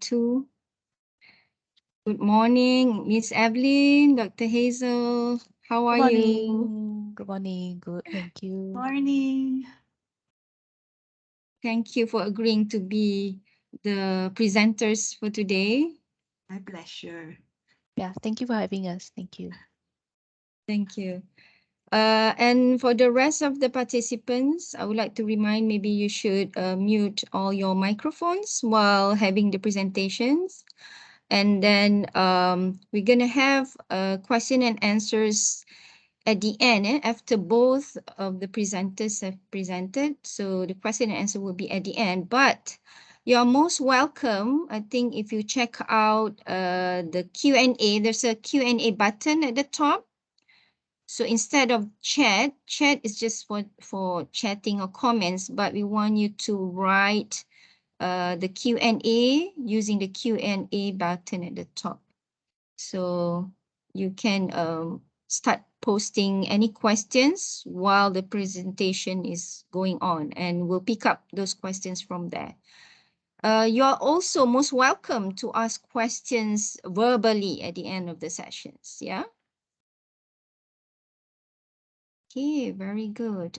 2. Good morning, Miss Evelyn, Dr. Hazel. How are you? Good morning. Good. Thank you. Morning. Thank you for agreeing to be the presenters for today. My pleasure. Yeah, thank you for having us. Thank you. Thank you. And for the rest of the participants, I would like to remind maybe you should mute all your microphones while having the presentations. And then we're going to have question and answers at the end, after both of the presenters have presented. So the question and answer will be at the end, but you're most welcome. I think if you check out the Q&A, there's a Q&A button at the top. So instead of chat is just for chatting or comments, but we want you to write the Q&A using the Q&A button at the top. So you can start posting any questions while the presentation is going on, and we'll pick up those questions from there. You are also most welcome to ask questions verbally at the end of the sessions, yeah? Okay, very good.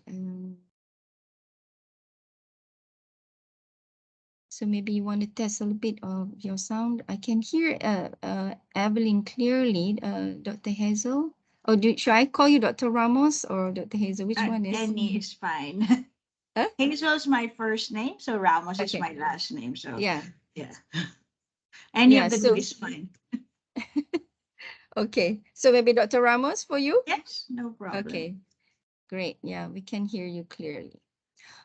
So maybe you want to test a little bit of your sound. I can hear Evelyn clearly, Dr. Hazel. Or should I call you Dr. Ramos or Dr. Hazel? Which one is? Any is fine. Huh? Hazel is my first name, so Ramos is Okay. my last name. So Yeah. yeah. Any Yeah, of the so- two is fine. Okay, so maybe Dr. Ramos for you? Yes, no problem. Okay, great. Yeah, we can hear you clearly.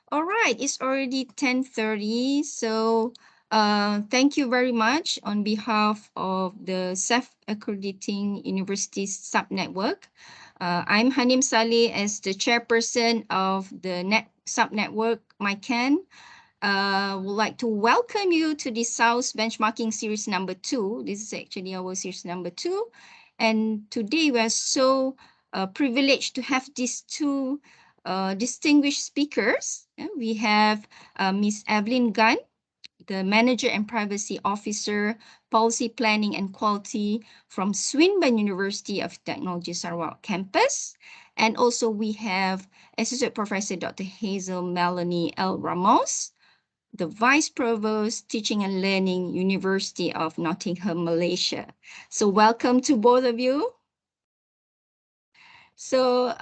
All right, it's already 10:30. So thank you very much on behalf of the Self-Accrediting Universities Subnetwork. I'm Hanim Saleh as the chairperson of the subnetwork MyCan. Would like to welcome you to the SAUS Benchmarking Series number 2. This is actually our series number 2. And today we are so privileged to have these two distinguished speakers. We have Ms. Evelyn Gunn, the Manager and Privacy Officer, Policy Planning and Quality from Swinburne University of Technology Sarawak campus. And also we have Associate Professor Dr. Hazel Melanie L. Ramos, the Vice Provost, Teaching and Learning, University of Nottingham, Malaysia. So welcome to both of you. So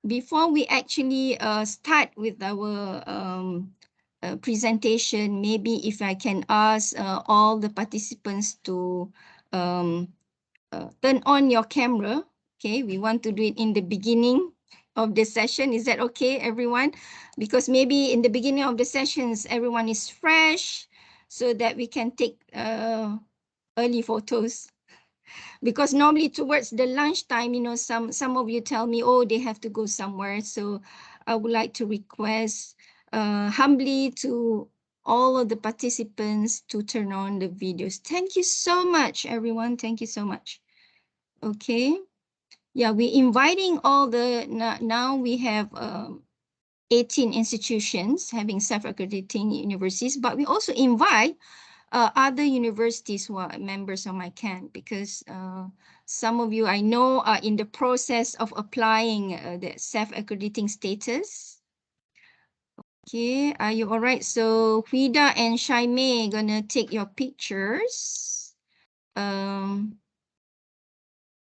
before we actually start with our presentation, maybe if I can ask all the participants to turn on your camera. Okay, we want to do it in the beginning of the session. Is that okay, everyone? Because maybe in the beginning of the sessions, everyone is fresh so that we can take early photos. Because normally towards the lunchtime, you know, some of you tell me, oh, they have to go somewhere. So I would like to request humbly to all of the participants to turn on the videos. Thank you so much, everyone. Thank you so much. Okay. Yeah, we're inviting all the, now we have 18 institutions having self-accrediting universities, but we also invite other universities who are members of MyCan, because some of you I know are in the process of applying the self-accrediting status. Okay, are you all right? So Huida and Shaime gonna take your pictures.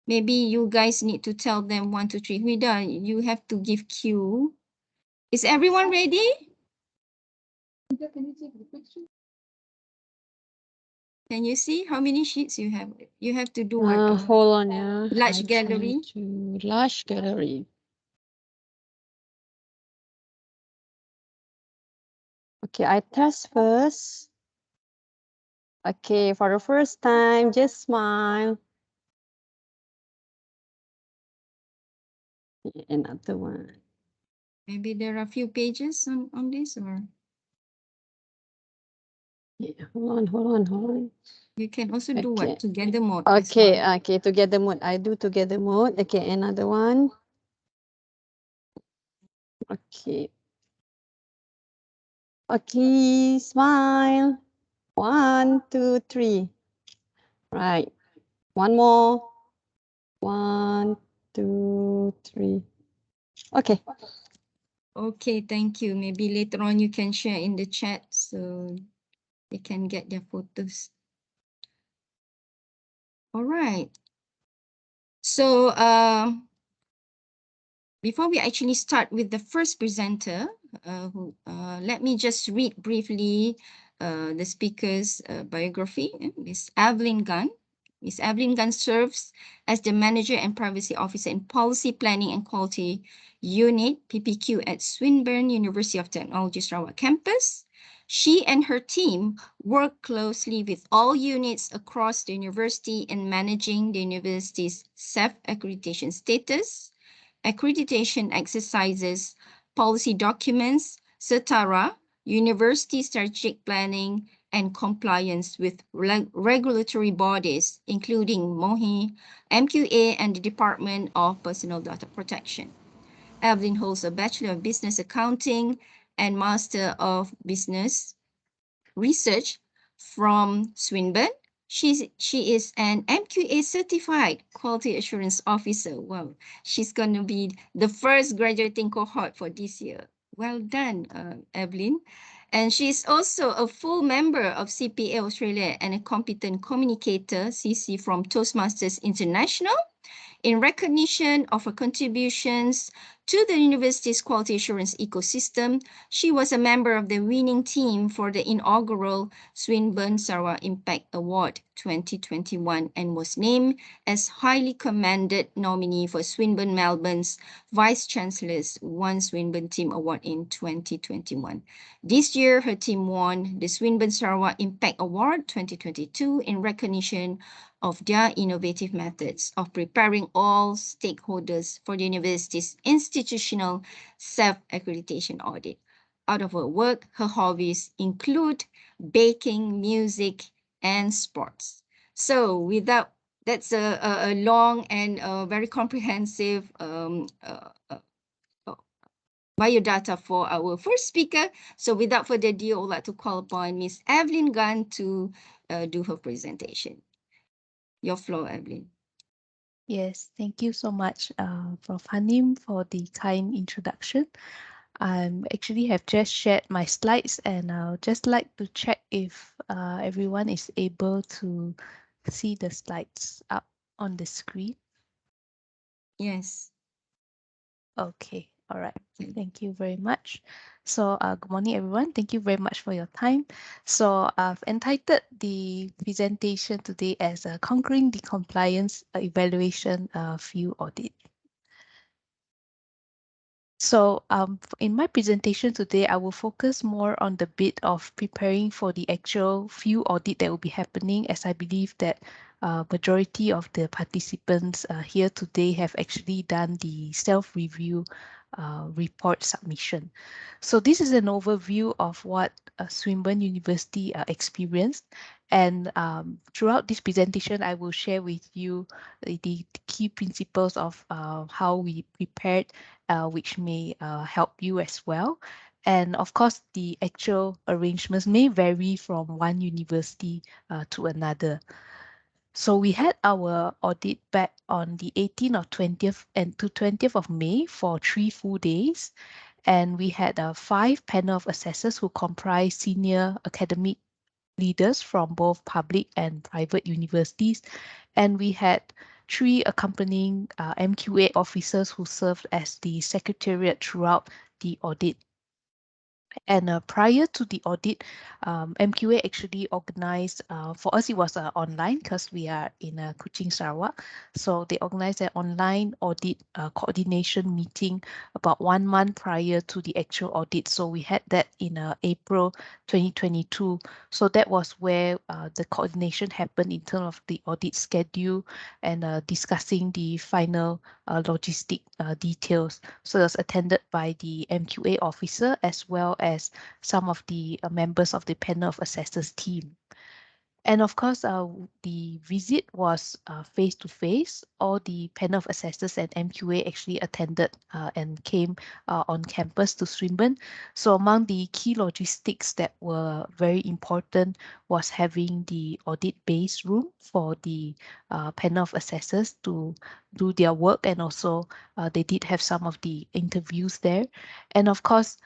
Maybe you guys need to tell them 1, 2, 3. Huida, you have to give cue. Is everyone ready? Can you take the picture? Can you see how many sheets you have? You have to do what? Hold on, yeah. Large gallery. Large gallery. Okay, I test first. Okay, for the first time, just smile. Another one. Maybe there are a few pages on this, or Yeah, hold on. you can also do Okay. what? Together mode. as Okay, well. okay, together mode. I do together mode. Okay, another one. Okay. Okay, smile. 1, 2, 3. Right. One more. 1, 2, 3. Okay. Okay, thank you. Maybe later on you can share in the chat so they can get their photos. All right. So before we actually start with the first presenter, let me just read briefly the speaker's biography. Miss Evelyn Gunn. Miss Evelyn Gunn serves as the Manager and Privacy Officer in Policy Planning and Quality Unit, PPQ, at Swinburne University of Technology Sarawak campus. She and her team work closely with all units across the university in managing the university's self-accreditation status, accreditation exercises, policy documents, CETARA, university strategic planning, and compliance with regulatory bodies, including MOHI, MQA, and the Department of Personal Data Protection. Evelyn holds a Bachelor of Business Accounting and Master of Business Research from Swinburne. She is an MQA certified quality assurance officer. Wow, she's going to be the first graduating cohort for this year. Well done, Evelyn. And she's also a full member of CPA Australia and a competent communicator, CC, from Toastmasters International. In recognition of her contributions to the university's quality assurance ecosystem, she was a member of the winning team for the inaugural Swinburne Sarawak Impact Award 2021 and was named as highly commended nominee for Swinburne Melbourne's Vice Chancellor's One Swinburne Team Award in 2021. This year, her team won the Swinburne Sarawak Impact Award 2022 in recognition of their innovative methods of preparing all stakeholders for the university's institutional self-accreditation audit. Out of her work, her hobbies include baking, music, and sports. So without that's a long and very comprehensive biodata for our first speaker. So without further ado, I would like to call upon Ms. Evelyn Gunn to do her presentation. Your floor, Evelyn. Yes, thank you so much, Prof. Hanim, for the kind introduction. I actually have just shared my slides, and I'll just like to check if everyone is able to see the slides up on the screen. Yes. Okay, all right. Thank you very much. So good morning, everyone. Thank you very much for your time. So I've entitled the presentation today as Conquering the Compliance Evaluation Field Audit. So in my presentation today, I will focus more on the bit of preparing for the actual field audit that will be happening, as I believe that majority of the participants here today have actually done the self-review report submission. So this is an overview of what Swinburne University experienced. And throughout this presentation, I will share with you the key principles of how we prepared, which may help you as well. And of course, the actual arrangements may vary from one university to another. So we had our audit back on the 18th or 20th and to 20th of May for 3 full days. And we had 5 panel of assessors who comprise senior academic leaders from both public and private universities. And we had 3 accompanying MQA officers who served as the secretariat throughout the audit. And prior to the audit, MQA actually organized, for us it was online because we are in Kuching, Sarawak. So they organized an online audit coordination meeting about 1 month prior to the actual audit. So we had that in April 2022. So that was where the coordination happened in terms of the audit schedule and discussing the final logistic details. So it was attended by the MQA officer as well as some of the members of the panel of assessors team. And of course, the visit was face-to-face. All the panel of assessors and MQA actually attended and came on campus to Swinburne. So among the key logistics that were very important was having the audit-based room for the panel of assessors to do their work, and also they did have some of the interviews there. And of course,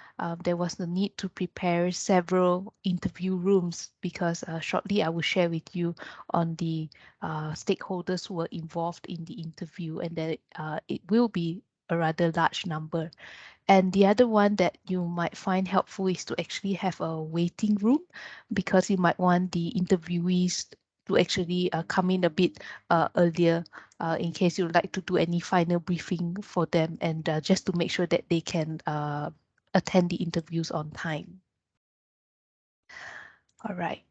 there was the need to prepare several interview rooms, because shortly I will share with you on the stakeholders who were involved in the interview, and that it will be a rather large number. And the other one that you might find helpful is to actually have a waiting room, because you might want the interviewees to actually come in a bit earlier, in case you'd like to do any final briefing for them, and just to make sure that they can attend the interviews on time. All right.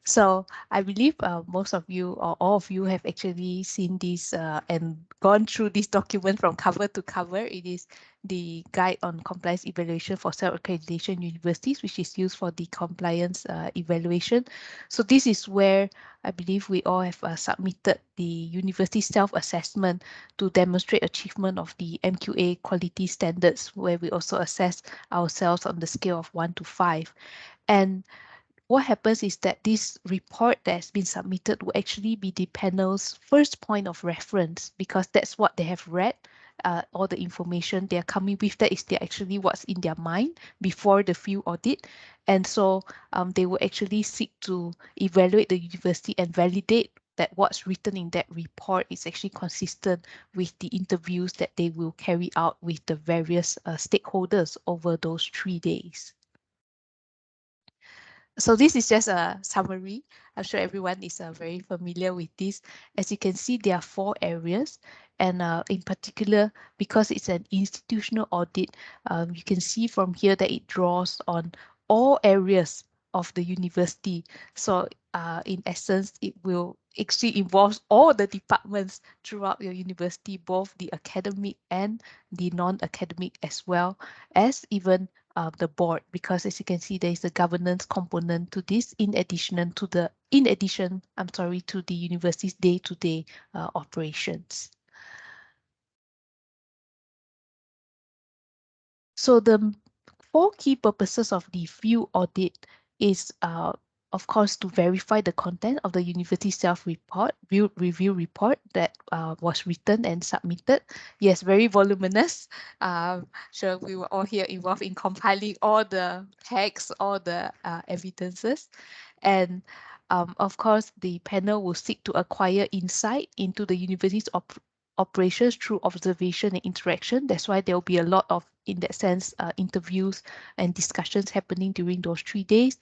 So I believe most of you or all of you have actually seen this and gone through this document from cover to cover. It is the Guide on Compliance Evaluation for Self-Accreditation Universities, which is used for the compliance evaluation. So this is where I believe we all have submitted the university self-assessment to demonstrate achievement of the MQA quality standards, where we also assess ourselves on the scale of 1 to 5. And what happens is that this report that has been submitted will actually be the panel's first point of reference, because that's what they have read, all the information they're coming with, that is actually what's in their mind before the field audit. And so they will actually seek to evaluate the university and validate that what's written in that report is actually consistent with the interviews that they will carry out with the various stakeholders over those 3 days. So this is just a summary. I'm sure everyone is very familiar with this. As you can see, there are 4 areas, and in particular, because it's an institutional audit, you can see from here that it draws on all areas of the university. So in essence, it will actually involve all the departments throughout your university, both the academic and the non-academic, as well as even the board, because as you can see, there is a governance component to this, in addition, to the university's day-to-day operations. So the 4 key purposes of the field audit is, of course, to verify the content of the university self-report, review report that was written and submitted. Yes, very voluminous. Sure, we were all here involved in compiling all the text, all the evidences. And of course, the panel will seek to acquire insight into the university's operations through observation and interaction. That's why there will be a lot of, in that sense, interviews and discussions happening during those 3 days.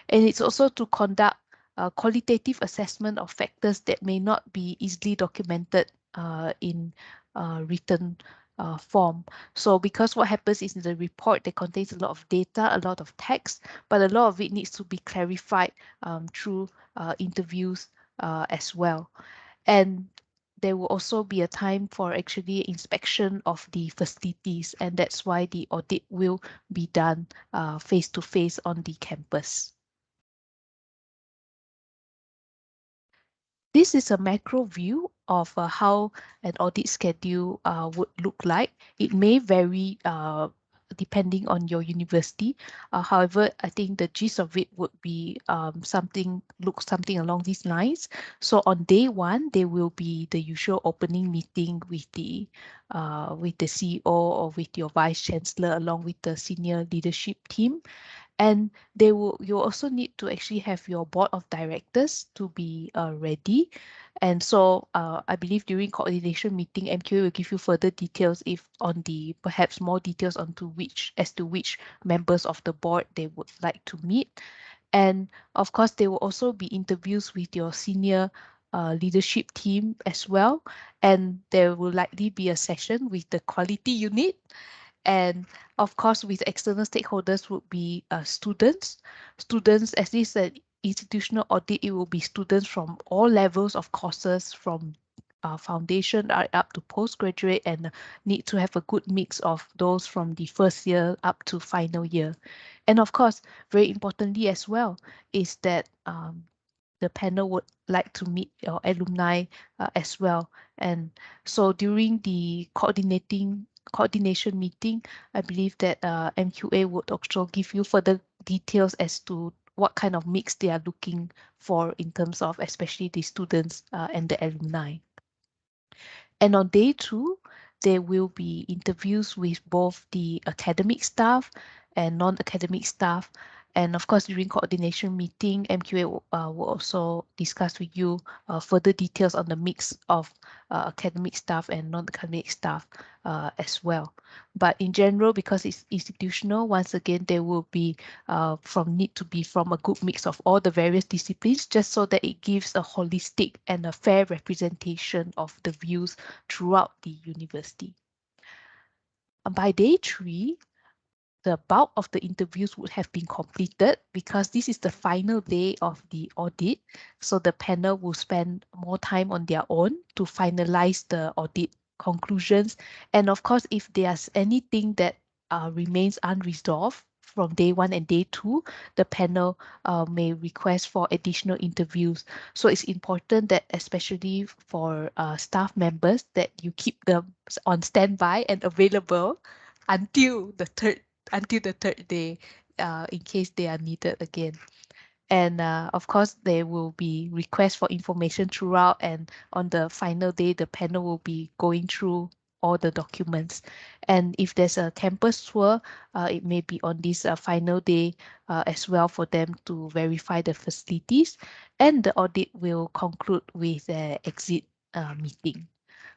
And it's also to conduct a qualitative assessment of factors that may not be easily documented in written form. So because what happens is, in the report, that contains a lot of data, a lot of text, but a lot of it needs to be clarified through interviews as well. And there will also be a time for actually inspection of the facilities, and that's why the audit will be done face to face on the campus. This is a macro view of how an audit schedule would look like. It may vary depending on your university. However, I think the gist of it would be something along these lines. So on day 1, there will be the usual opening meeting with the CEO or with your vice chancellor, along with the senior leadership team. And you also need to actually have your board of directors to be ready. And so I believe during coordination meeting, MQA will give you further details perhaps more details as to which members of the board they would like to meet. And of course, there will also be interviews with your senior leadership team as well. And there will likely be a session with the quality unit. And of course, with external stakeholders would be students. Students, as this is an institutional audit, it will be students from all levels of courses, from foundation up to postgraduate, and need to have a good mix of those from the first year up to final year. And of course, very importantly as well, is that the panel would like to meet your alumni as well. And so during the coordination meeting, I believe that MQA would also give you further details as to what kind of mix they are looking for in terms of especially the students and the alumni. And on day 2, there will be interviews with both the academic staff and non-academic staff. And of course, during coordination meeting, MQA will also discuss with you further details on the mix of academic staff and non-academic staff as well. But in general, because it's institutional, once again, there will be need to be from a good mix of all the various disciplines, just so that it gives a holistic and a fair representation of the views throughout the university. By day 3, the bulk of the interviews would have been completed because this is the final day of the audit. So the panel will spend more time on their own to finalize the audit conclusions. And of course, if there's anything that remains unresolved from day 1 and day 2, the panel may request for additional interviews. So it's important that, especially for staff members, that you keep them on standby and available until the third day in case they are needed again. And of course, there will be requests for information throughout, and on the final day, the panel will be going through all the documents. And if there's a campus tour, it may be on this final day as well for them to verify the facilities. And the audit will conclude with an exit meeting.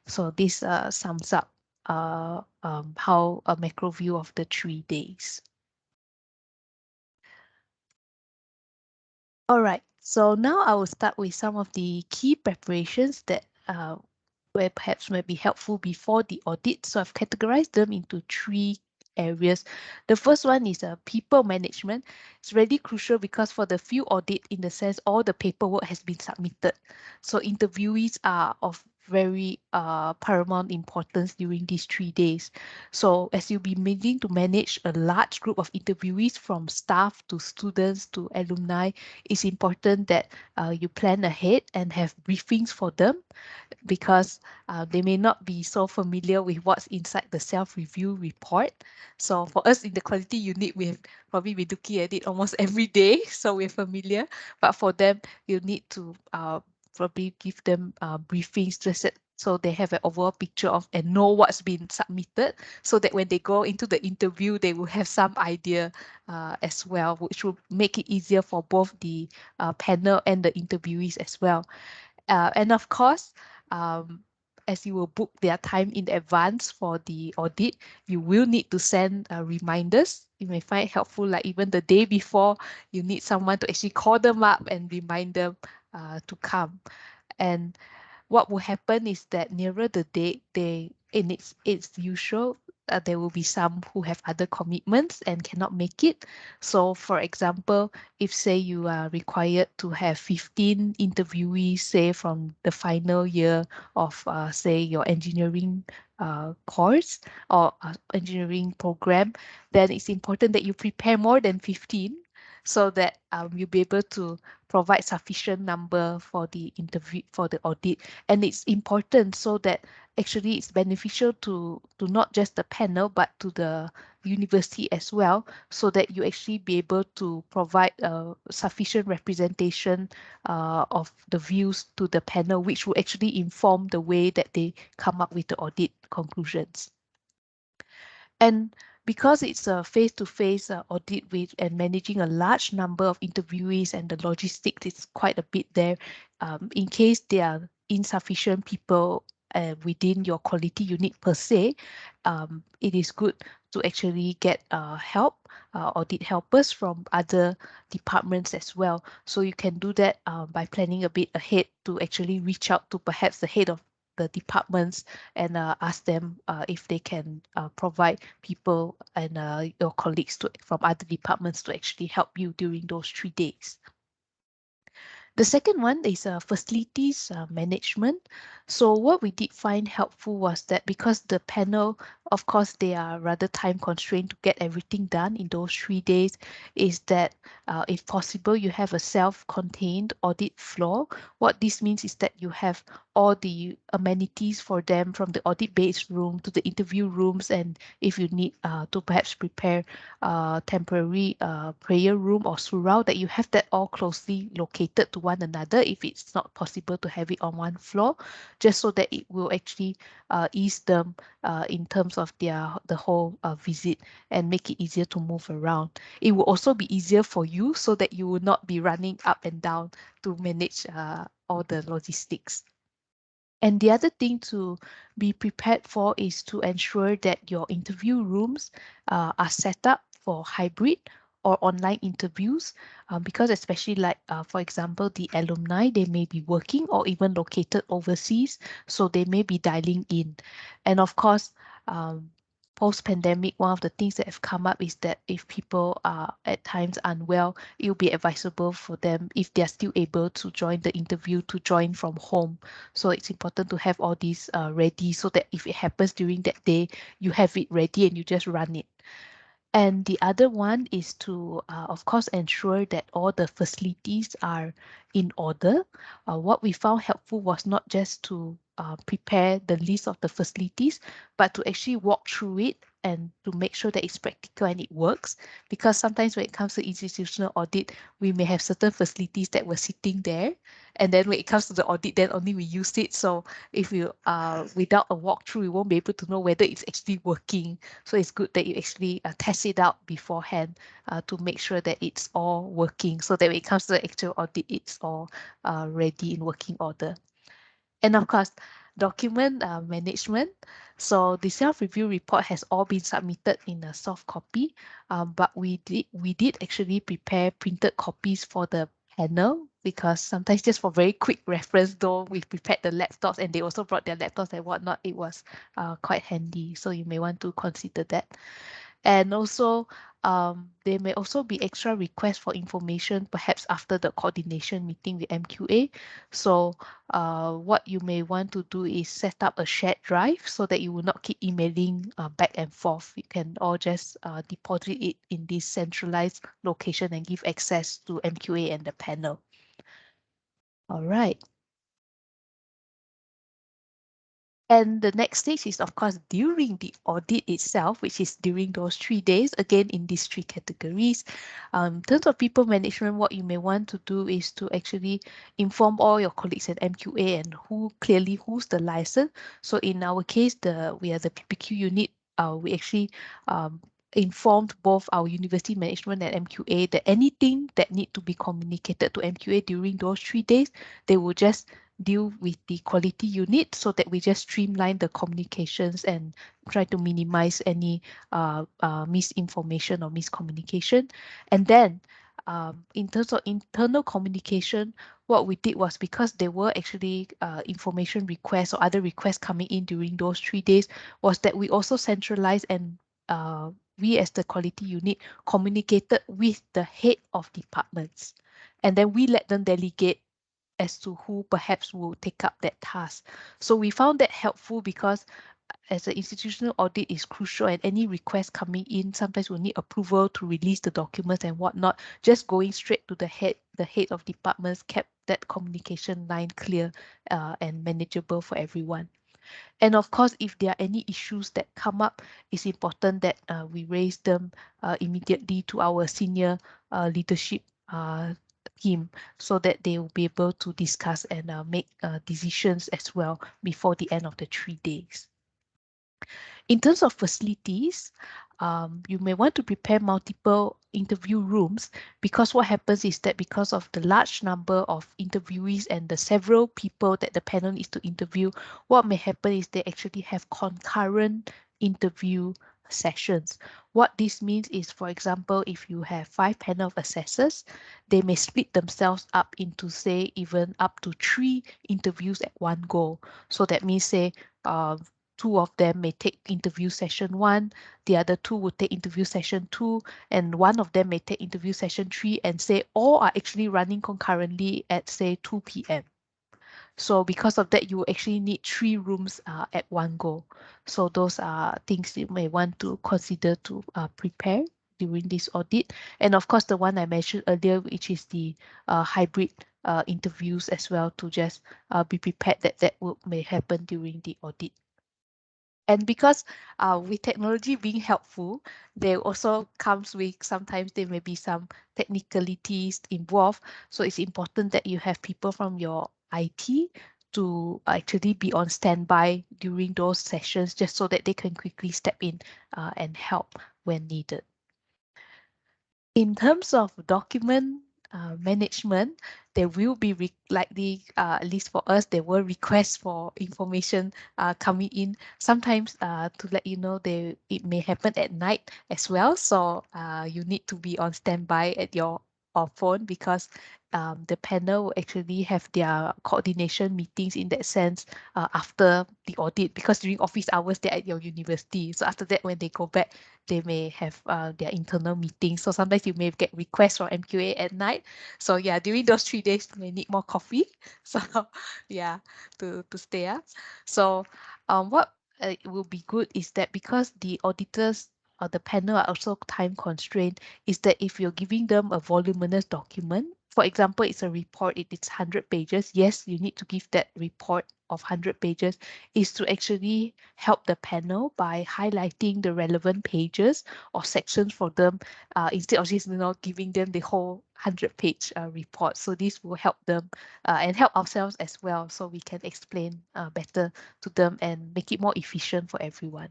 So this sums up how a macro view of the 3 days. All right, so now I will start with some of the key preparations that where perhaps might be helpful before the audit. So I've categorized them into 3 areas. The first one is people management. It's really crucial because for the field audit, in the sense all the paperwork has been submitted. So interviewees are of very paramount importance during these 3 days. So as you'll be needing to manage a large group of interviewees from staff to students to alumni, it's important that you plan ahead and have briefings for them, because they may not be so familiar with what's inside the self-review report. So for us in the quality unit, we've probably been looking at it almost every day, so we're familiar. But for them, you need to probably give them briefings just so they have an overall picture of and know what's been submitted, so that when they go into the interview, they will have some idea as well, which will make it easier for both the panel and the interviewees as well. And of course, as you will book their time in advance for the audit, you will need to send reminders. You may find it helpful, like even the day before, you need someone to actually call them up and remind them to come. And what will happen is that nearer the date, it's usual there will be some who have other commitments and cannot make it. So for example, if say you are required to have 15 interviewees, say from the final year of say your engineering course or engineering program, then it's important that you prepare more than 15, so that you'll be able to provide sufficient number for the interview, for the audit. And it's important so that actually it's beneficial to not just the panel but to the university as well, so that you actually be able to provide sufficient representation of the views to the panel, which will actually inform the way that they come up with the audit conclusions. And because it's a face-to-face audit with and managing a large number of interviewees, and the logistics is quite a bit there, in case there are insufficient people within your quality unit per se, it is good to actually get help, audit helpers from other departments as well. So you can do that by planning a bit ahead to actually reach out to perhaps the head of the departments and ask them if they can provide people and your colleagues from other departments to actually help you during those 3 days. The second one is facilities management. So what we did find helpful was that because the panel, of course, they are rather time constrained to get everything done in those 3 days, is that if possible, you have a self-contained audit floor. What this means is that you have all the amenities for them, from the audit base room to the interview rooms, and if you need to perhaps prepare temporary prayer room or surau, that you have that all closely located to one another if it's not possible to have it on one floor, just so that it will actually ease them in terms of the whole visit and make it easier to move around. It will also be easier for you so that you will not be running up and down to manage all the logistics. And the other thing to be prepared for is to ensure that your interview rooms are set up for hybrid or online interviews, because especially like, for example, the alumni, they may be working or even located overseas, so they may be dialing in. And of course, post-pandemic, one of the things that have come up is that if people are at times unwell, it will be advisable for them, if they're still able to join the interview, to join from home. So it's important to have all these ready, so that if it happens during that day, you have it ready and you just run it. And the other one is to, of course, ensure that all the facilities are in order. What we found helpful was not just to prepare the list of the facilities, but to actually walk through it and to make sure that it's practical and it works. Because sometimes when it comes to institutional audit, we may have certain facilities that were sitting there, and then when it comes to the audit, then only we use it. So if you without a walkthrough, you won't be able to know whether it's actually working. So it's good that you actually test it out beforehand to make sure that it's all working, so that when it comes to the actual audit, it's all ready in working order. And of course, document management. So the self-review report has all been submitted in a soft copy, but we did actually prepare printed copies for the panel, because sometimes just for very quick reference, though we prepared the laptops and they also brought their laptops and whatnot, it was quite handy. So you may want to consider that. And also, there may also be extra requests for information, perhaps after the coordination meeting with MQA. So what you may want to do is set up a shared drive so that you will not keep emailing back and forth. You can all just deposit it in this centralized location and give access to MQA and the panel. All right. And the next stage is, of course, during the audit itself, which is during those 3 days, again, in these 3 categories. In terms of people management, what you may want to do is to actually inform all your colleagues at MQA and who's the license. So in our case, we are the PPQ unit. We actually informed both our university management and MQA that anything that need to be communicated to MQA during those 3 days, they will just deal with the quality unit, so that we just streamline the communications and try to minimize any misinformation or miscommunication. And then in terms of internal communication, what we did was, because there were actually information requests or other requests coming in during those 3 days, was that we also centralized and we as the quality unit communicated with the head of departments, and then we let them delegate as to who perhaps will take up that task. So we found that helpful, because as an institutional audit is crucial, and any request coming in, sometimes we'll need approval to release the documents and whatnot. Just going straight to the head of departments kept that communication line clear and manageable for everyone. And of course, if there are any issues that come up, it's important that we raise them immediately to our senior leadership team, so that they will be able to discuss and make decisions as well before the end of the 3 days. In terms of facilities, you may want to prepare multiple interview rooms, because what happens is that because of the large number of interviewees and the several people that the panel needs to interview, what may happen is they actually have concurrent interview sessions. What this means is, for example, if you have 5 panel of assessors, they may split themselves up into, say, even up to 3 interviews at one go. So that means, say, 2 of them may take interview session 1, the other 2 will take interview session 2, and 1 of them may take interview session 3, and say all are actually running concurrently at, say, 2 p.m. So because of that, you actually need 3 rooms at one go. So those are things you may want to consider to prepare. during this audit. And of course, the one I mentioned earlier, which is the hybrid interviews as well, to just be prepared that may happen during the audit. And because with technology being helpful, there also comes with sometimes there may be some technicalities involved. So it's important that you have people from your IT to actually be on standby during those sessions, just so that they can quickly step in and help when needed. In terms of document management, there will be likely, at least for us, there were requests for information coming in. Sometimes to let you know, it may happen at night as well. So you need to be on standby at your phone, because the panel will actually have their coordination meetings in that sense after the audit, because during office hours they're at your university. So after that, when they go back, they may have their internal meetings. So sometimes you may get requests from MQA at night. So yeah, during those 3 days, you may need more coffee. So yeah, to stay up. So what will be good is that, because the auditors or the panel are also time constrained, is that if you're giving them a voluminous document, for example, it's a report, it's 100 pages. Yes, you need to give that report of 100 pages, is to actually help the panel by highlighting the relevant pages or sections for them, instead of just giving them the whole 100-page report. So this will help them and help ourselves as well, so we can explain better to them and make it more efficient for everyone.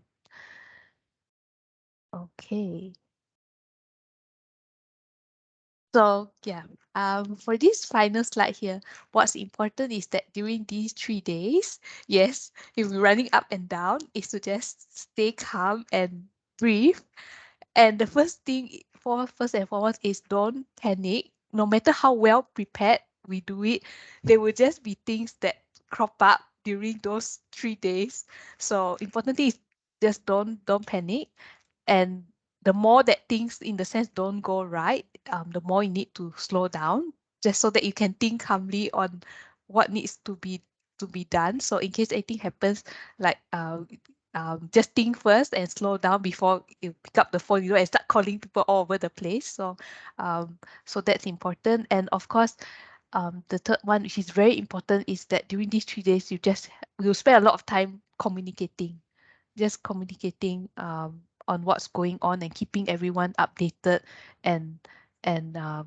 Okay. So yeah, for this final slide here, what's important is that during these 3 days, yes, if we're running up and down, is to just stay calm and breathe. And the first and foremost is, don't panic. No matter how well prepared we do it, there will just be things that crop up during those 3 days. So important thing is, just don't panic. And the more that things, in the sense, don't go right, the more you need to slow down, just so that you can think calmly on what needs to be done. So in case anything happens, like just think first and slow down before you pick up the phone, and start calling people all over the place. So so that's important. And of course, the third one, which is very important, is that during these 3 days, you'll spend a lot of time communicating, just communicating on what's going on and keeping everyone updated, and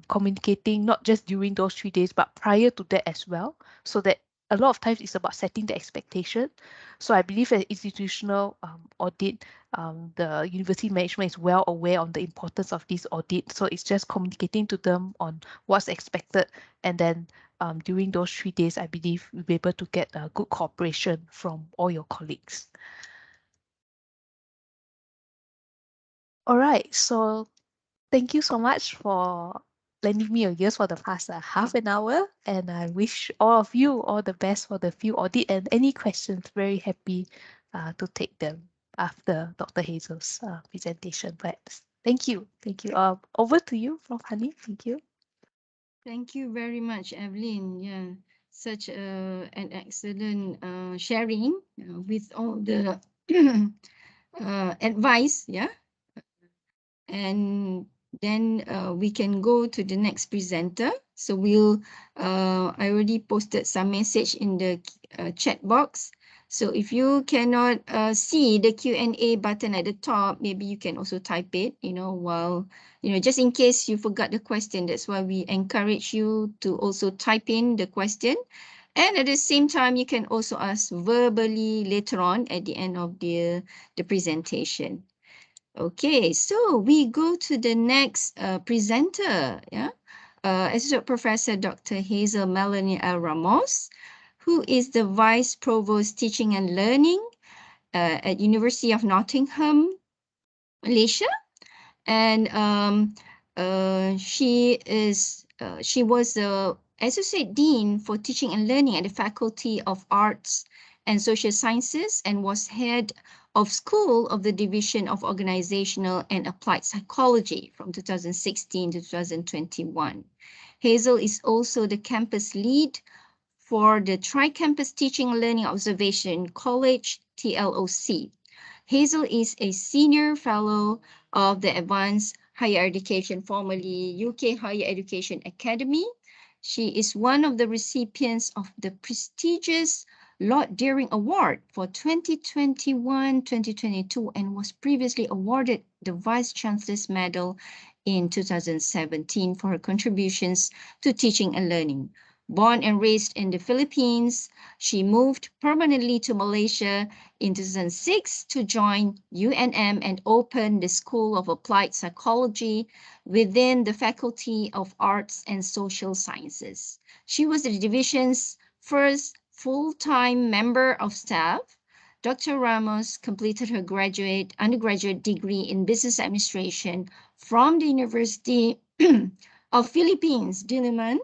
communicating not just during those 3 days, but prior to that as well, so that a lot of times it's about setting the expectation. So I believe that institutional audit, the university management is well aware on the importance of this audit. So it's just communicating to them on what's expected, and then during those 3 days, I believe we'll be able to get a good cooperation from all your colleagues. All right, so thank you so much for lending me your ears for the past half an hour, and I wish all of you all the best for the field audit, and any questions, very happy to take them after Dr. Hazel's presentation. But thank you. Over to you, Prof. Hani. Thank you. Thank you very much, Evelyn. Yeah, such an excellent sharing with all the advice. Yeah, and then we can go to the next presenter. So I already posted some message in the chat box. So if you cannot see the Q&A button at the top, maybe you can also type it, while, just in case you forgot the question. That's why we encourage you to also type in the question. And at the same time, you can also ask verbally later on at the end of the presentation. Okay, so we go to the next presenter, yeah, Associate Professor Dr. Hazel Melanie L. Ramos, who is the Vice Provost Teaching and Learning at University of Nottingham, Malaysia. And she was the Associate Dean for Teaching and Learning at the Faculty of Arts and Social Sciences, and was head of School of the Division of Organizational and Applied Psychology from 2016 to 2021. Hazel is also the campus lead for the Tri-Campus Teaching and Learning Observation College, TLOC. Hazel is a senior fellow of the Advanced Higher Education, formerly UK Higher Education Academy. She is one of the recipients of the prestigious Lord Deering Award for 2021-2022 and was previously awarded the Vice Chancellor's Medal in 2017 for her contributions to teaching and learning. Born and raised in the Philippines, she moved permanently to Malaysia in 2006 to join UNM and open the School of Applied Psychology within the Faculty of Arts and Social Sciences. She was the division's first full-time member of staff. Dr. Ramos completed her undergraduate degree in business administration from the University of Philippines, Diliman,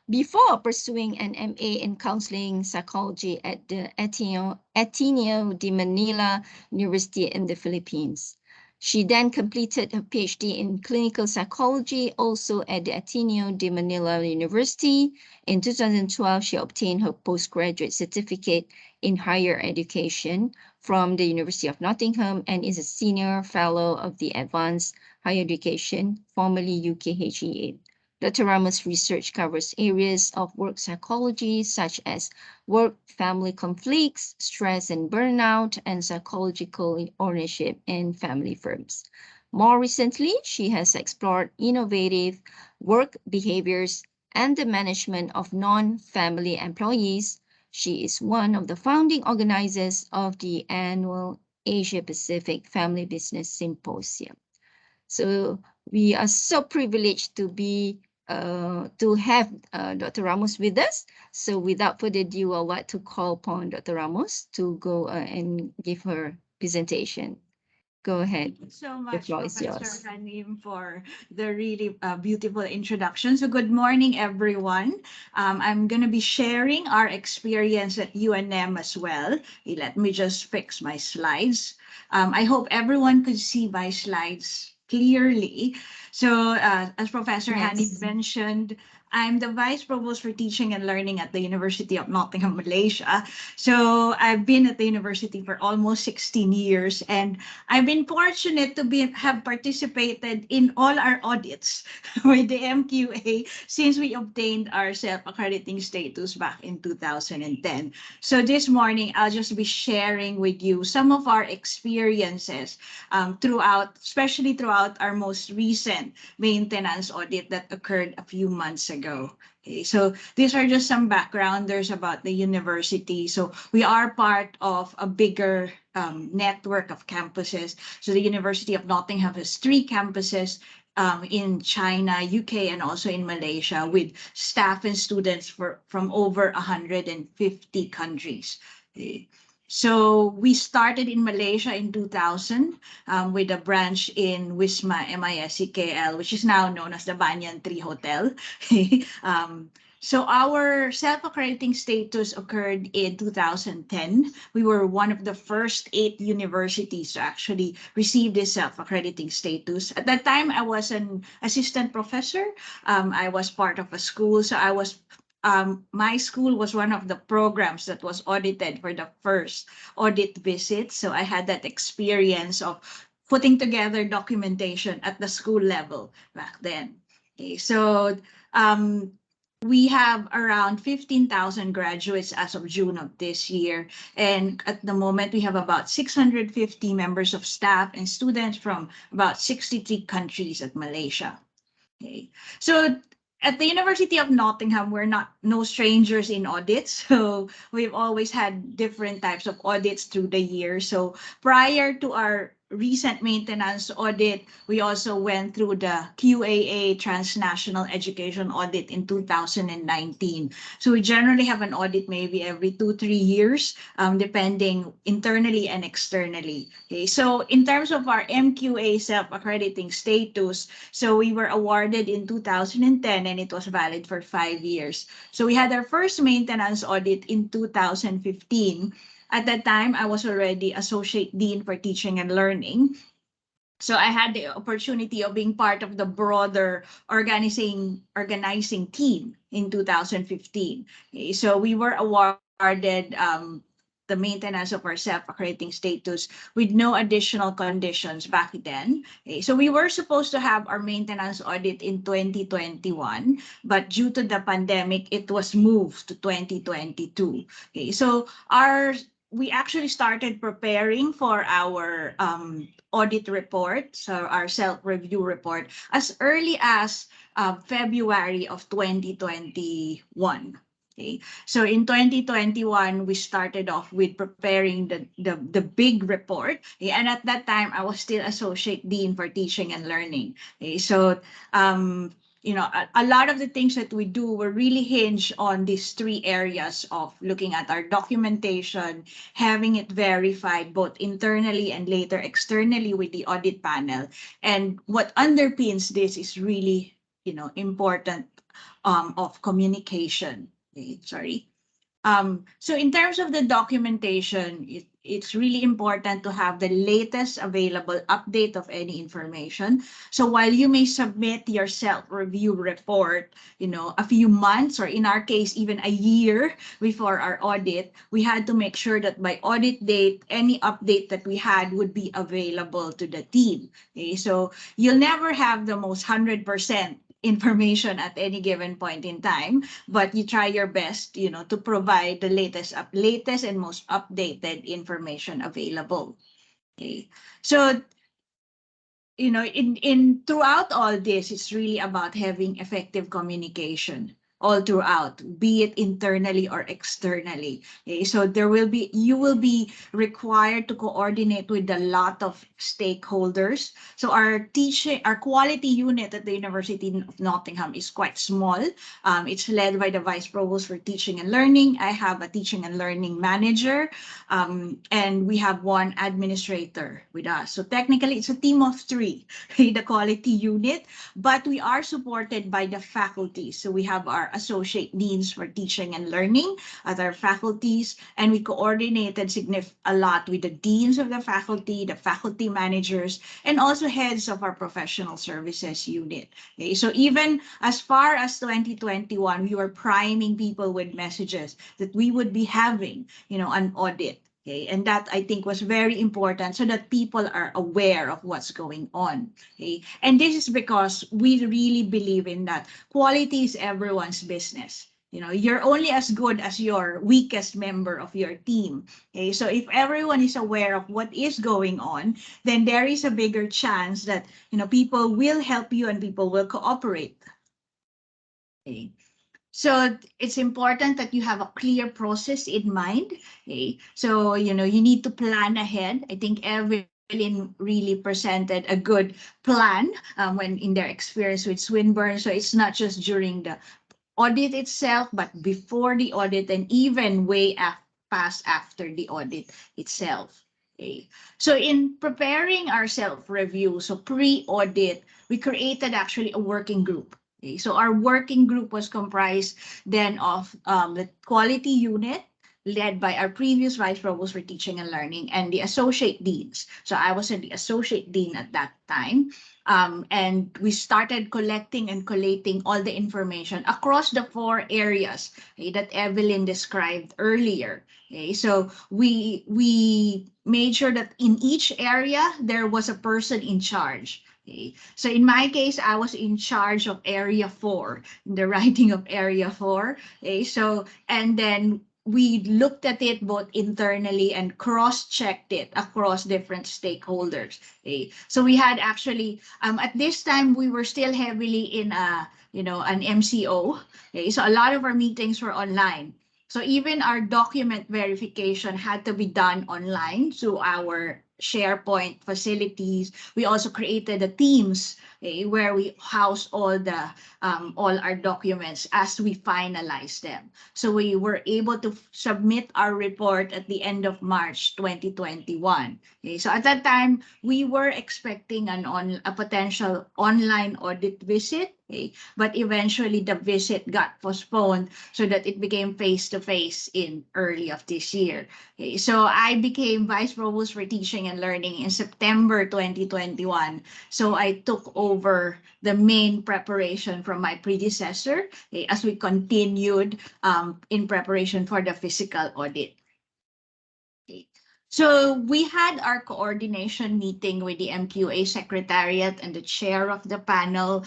before pursuing an MA in counseling psychology at the Ateneo de Manila University in the Philippines. She then completed her PhD in clinical psychology, also at the Ateneo de Manila University. In 2012, she obtained her postgraduate certificate in higher education from the University of Nottingham and is a senior fellow of the Advanced Higher Education, formerly UKHEA. Dr. Ramos' research covers areas of work psychology such as work-family conflicts, stress and burnout, and psychological ownership in family firms. More recently, she has explored innovative work behaviors and the management of non-family employees. She is one of the founding organizers of the annual Asia Pacific Family Business Symposium. So we are so privileged to have Dr. Ramos with us. So without further ado, I'd like to call upon Dr. Ramos to go and give her presentation. Go ahead. Thank you so The much, floor is Professor yours. Hanim, for the really beautiful introduction. So good morning, everyone. I'm going to be sharing our experience at UNM as well. Let me just fix my slides. I hope everyone could see my slides clearly. So as Professor Hanim Yes. mentioned, I'm the Vice Provost for Teaching and Learning at the University of Nottingham, Malaysia. So I've been at the university for almost 16 years, and I've been fortunate to have participated in all our audits with the MQA since we obtained our self-accrediting status back in 2010. So this morning, I'll just be sharing with you some of our experiences especially throughout our most recent maintenance audit that occurred a few months ago. Okay, so these are just some backgrounders about the university. So we are part of a bigger network of campuses. So the University of Nottingham has 3 campuses in China, UK, and also in Malaysia, with staff and students from over 150 countries. Okay. So we started in Malaysia in 2000 with a branch in Wisma MISCKL, which is now known as the Banyan Tree Hotel. So our self-accrediting status occurred in 2010. We were one of the first 8 universities to actually receive this self-accrediting status. At that time, I was an assistant professor. I was part of a school, so my school was one of the programs that was audited for the first audit visit. So I had that experience of putting together documentation at the school level back then. Okay, so we have around 15,000 graduates as of June of this year. And at the moment, we have about 650 members of staff and students from about 63 countries at Malaysia. Okay. So at the University of Nottingham, we're no strangers in audits. So we've always had different types of audits through the years. So prior to our recent maintenance audit, we also went through the QAA Transnational Education Audit in 2019. So we generally have an audit maybe every 2-3 years, depending internally and externally. Okay. So in terms of our MQA self-accrediting status, so we were awarded in 2010 and it was valid for 5 years. So we had our first maintenance audit in 2015. At that time, I was already Associate Dean for Teaching and Learning. So I had the opportunity of being part of the broader organizing team in 2015. Okay, so we were awarded the maintenance of our self-accrediting status with no additional conditions back then. Okay, so we were supposed to have our maintenance audit in 2021, but due to the pandemic, it was moved to 2022. Okay, so we actually started preparing for our audit report, so our self-review report, as early as February of 2021. Okay. So in 2021, we started off with preparing the big report. Okay. And at that time, I was still Associate Dean for Teaching and Learning. Okay. So, a lot of the things that we do were really hinged on these three areas of looking at our documentation, having it verified both internally and later externally with the audit panel. And what underpins this is really, important of communication. Okay, sorry. So in terms of the documentation, it's really important to have the latest available update of any information. So while you may submit your self-review report, a few months, or in our case, even a year before our audit, we had to make sure that by audit date, any update that we had would be available to the team. Okay, so you'll never have the most 100% information at any given point in time, but you try your best, to provide the latest and most updated information available. Okay. So, in throughout all this, it's really about having effective communication all throughout, be it internally or externally. Okay, so you will be required to coordinate with a lot of stakeholders. So our quality unit at the University of Nottingham is quite small. It's led by the Vice Provost for Teaching and Learning. I have a Teaching and Learning Manager, and we have one administrator with us. So technically, it's a team of three, the quality unit, but we are supported by the faculty. So we have our associate deans for teaching and learning at our faculties, and we coordinated a lot with the deans of the faculty managers, and also heads of our professional services unit. Okay, so even as far as 2021, we were priming people with messages that we would be having, an audit. Okay, and that I think was very important so that people are aware of what's going on. Okay, and this is because we really believe in that quality is everyone's business. You're only as good as your weakest member of your team. Okay, so if everyone is aware of what is going on, then there is a bigger chance that people will help you and people will cooperate. Okay. So it's important that you have a clear process in mind. Okay? So, you need to plan ahead. I think Evelyn really presented a good plan when in their experience with Swinburne. So it's not just during the audit itself, but before the audit and even past after the audit itself. Okay. So in preparing our self-review, so pre-audit, we created actually a working group. Okay, so our working group was comprised then of the quality unit led by our previous vice provost for teaching and learning and the associate deans. So I was the associate dean at that time. And we started collecting and collating all the information across the 4 areas, okay, that Evelyn described earlier. Okay, so we made sure that in each area there was a person in charge. Okay. So in my case, I was in charge of area 4, the writing of area 4. Okay. So, and then we looked at it both internally and cross-checked it across different stakeholders. Okay. So we had actually, at this time, we were still heavily in an MCO. Okay. So a lot of our meetings were online. So even our document verification had to be done online through our SharePoint facilities. We also created the Teams, where we house all our documents as we finalize them. So we were able to submit our report at the end of March 2021. Okay, so at that time, we were expecting a potential online audit visit. Okay, but eventually the visit got postponed so that it became face-to-face in early of this year. Okay, so I became Vice Provost for Teaching and Learning in September 2021. So I took over the main preparation from my predecessor, okay, as we continued in preparation for the physical audit. So we had our coordination meeting with the MQA Secretariat and the chair of the panel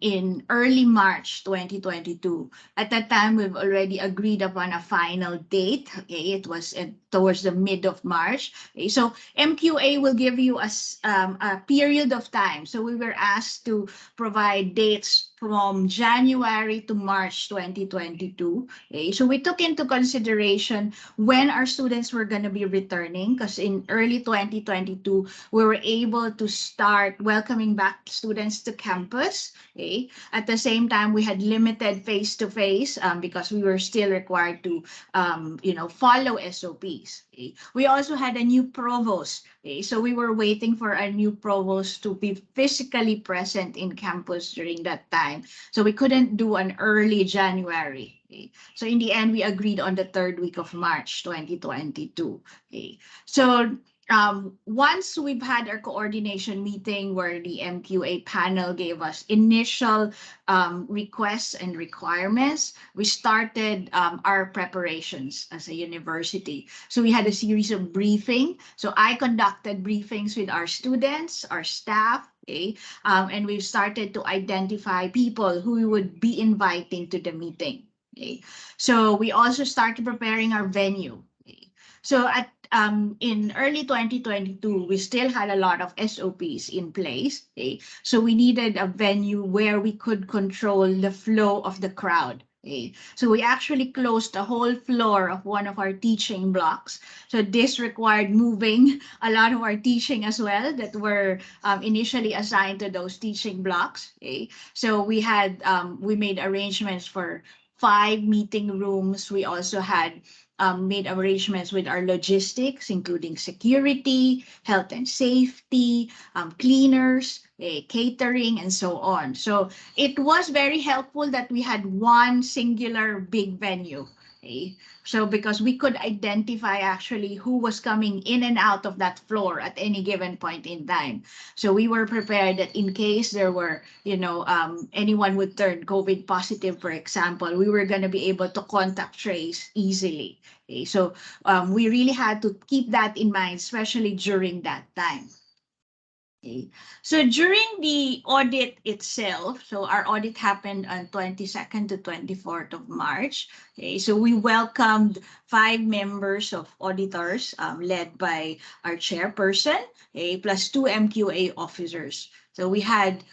in early March 2022. At that time, we've already agreed upon a final date. Okay, it was towards the mid of March. Okay, so MQA will give you a period of time. So we were asked to provide dates from January to March 2022. Okay, so we took into consideration when our students were going to be returning, because in early 2022 we were able to start welcoming back students to campus. Okay, at the same time we had limited face-to-face because we were still required to follow SOPs. Okay. We also had a new provost. Okay, so we were waiting for a new provost to be physically present in campus during that time, so we couldn't do an early January. Okay. So in the end, we agreed on the third week of March 2022. Okay. So once we've had our coordination meeting where the MQA panel gave us initial requests and requirements, we started our preparations as a university. So we had a series of briefing. So I conducted briefings with our students, our staff, okay, and we've started to identify people who we would be inviting to the meeting. Okay. So we also started preparing our venue. Okay. So in early 2022, we still had a lot of SOPs in place. Okay. So we needed a venue where we could control the flow of the crowd. Okay. So we actually closed the whole floor of one of our teaching blocks. So this required moving a lot of our teaching as well that were initially assigned to those teaching blocks. Okay. So we made arrangements for 5 meeting rooms. We also had made arrangements with our logistics, including security, health and safety, cleaners, catering, and so on. So it was very helpful that we had one singular big venue. Okay? So because we could identify actually who was coming in and out of that floor at any given point in time. So we were prepared that in case there were, anyone would turn COVID positive, for example, we were going to be able to contact trace easily. Okay, so we really had to keep that in mind, especially during that time. Okay. So during the audit itself, so our audit happened on 22nd to 24th of March. Okay, so we welcomed 5 members of auditors led by our chairperson, okay, plus 2 MQA officers. So we had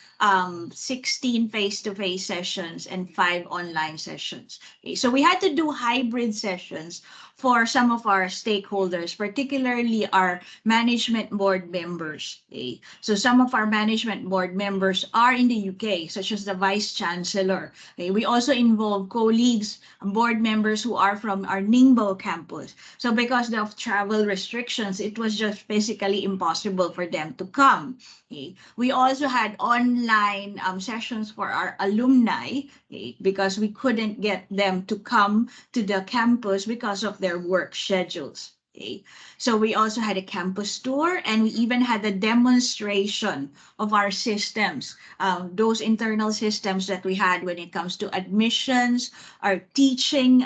16 face-to-face sessions and 5 online sessions. Okay, so we had to do hybrid sessions for some of our stakeholders, particularly our management board members. Okay? So some of our management board members are in the UK, such as the Vice Chancellor. Okay? We also involve colleagues, board members who are from our Ningbo campus. So because of travel restrictions, it was just physically impossible for them to come. Okay? We also had online sessions for our alumni, okay, because we couldn't get them to come to the campus because of their work schedules. Okay. So we also had a campus tour, and we even had a demonstration of our systems, those internal systems that we had when it comes to admissions, our teaching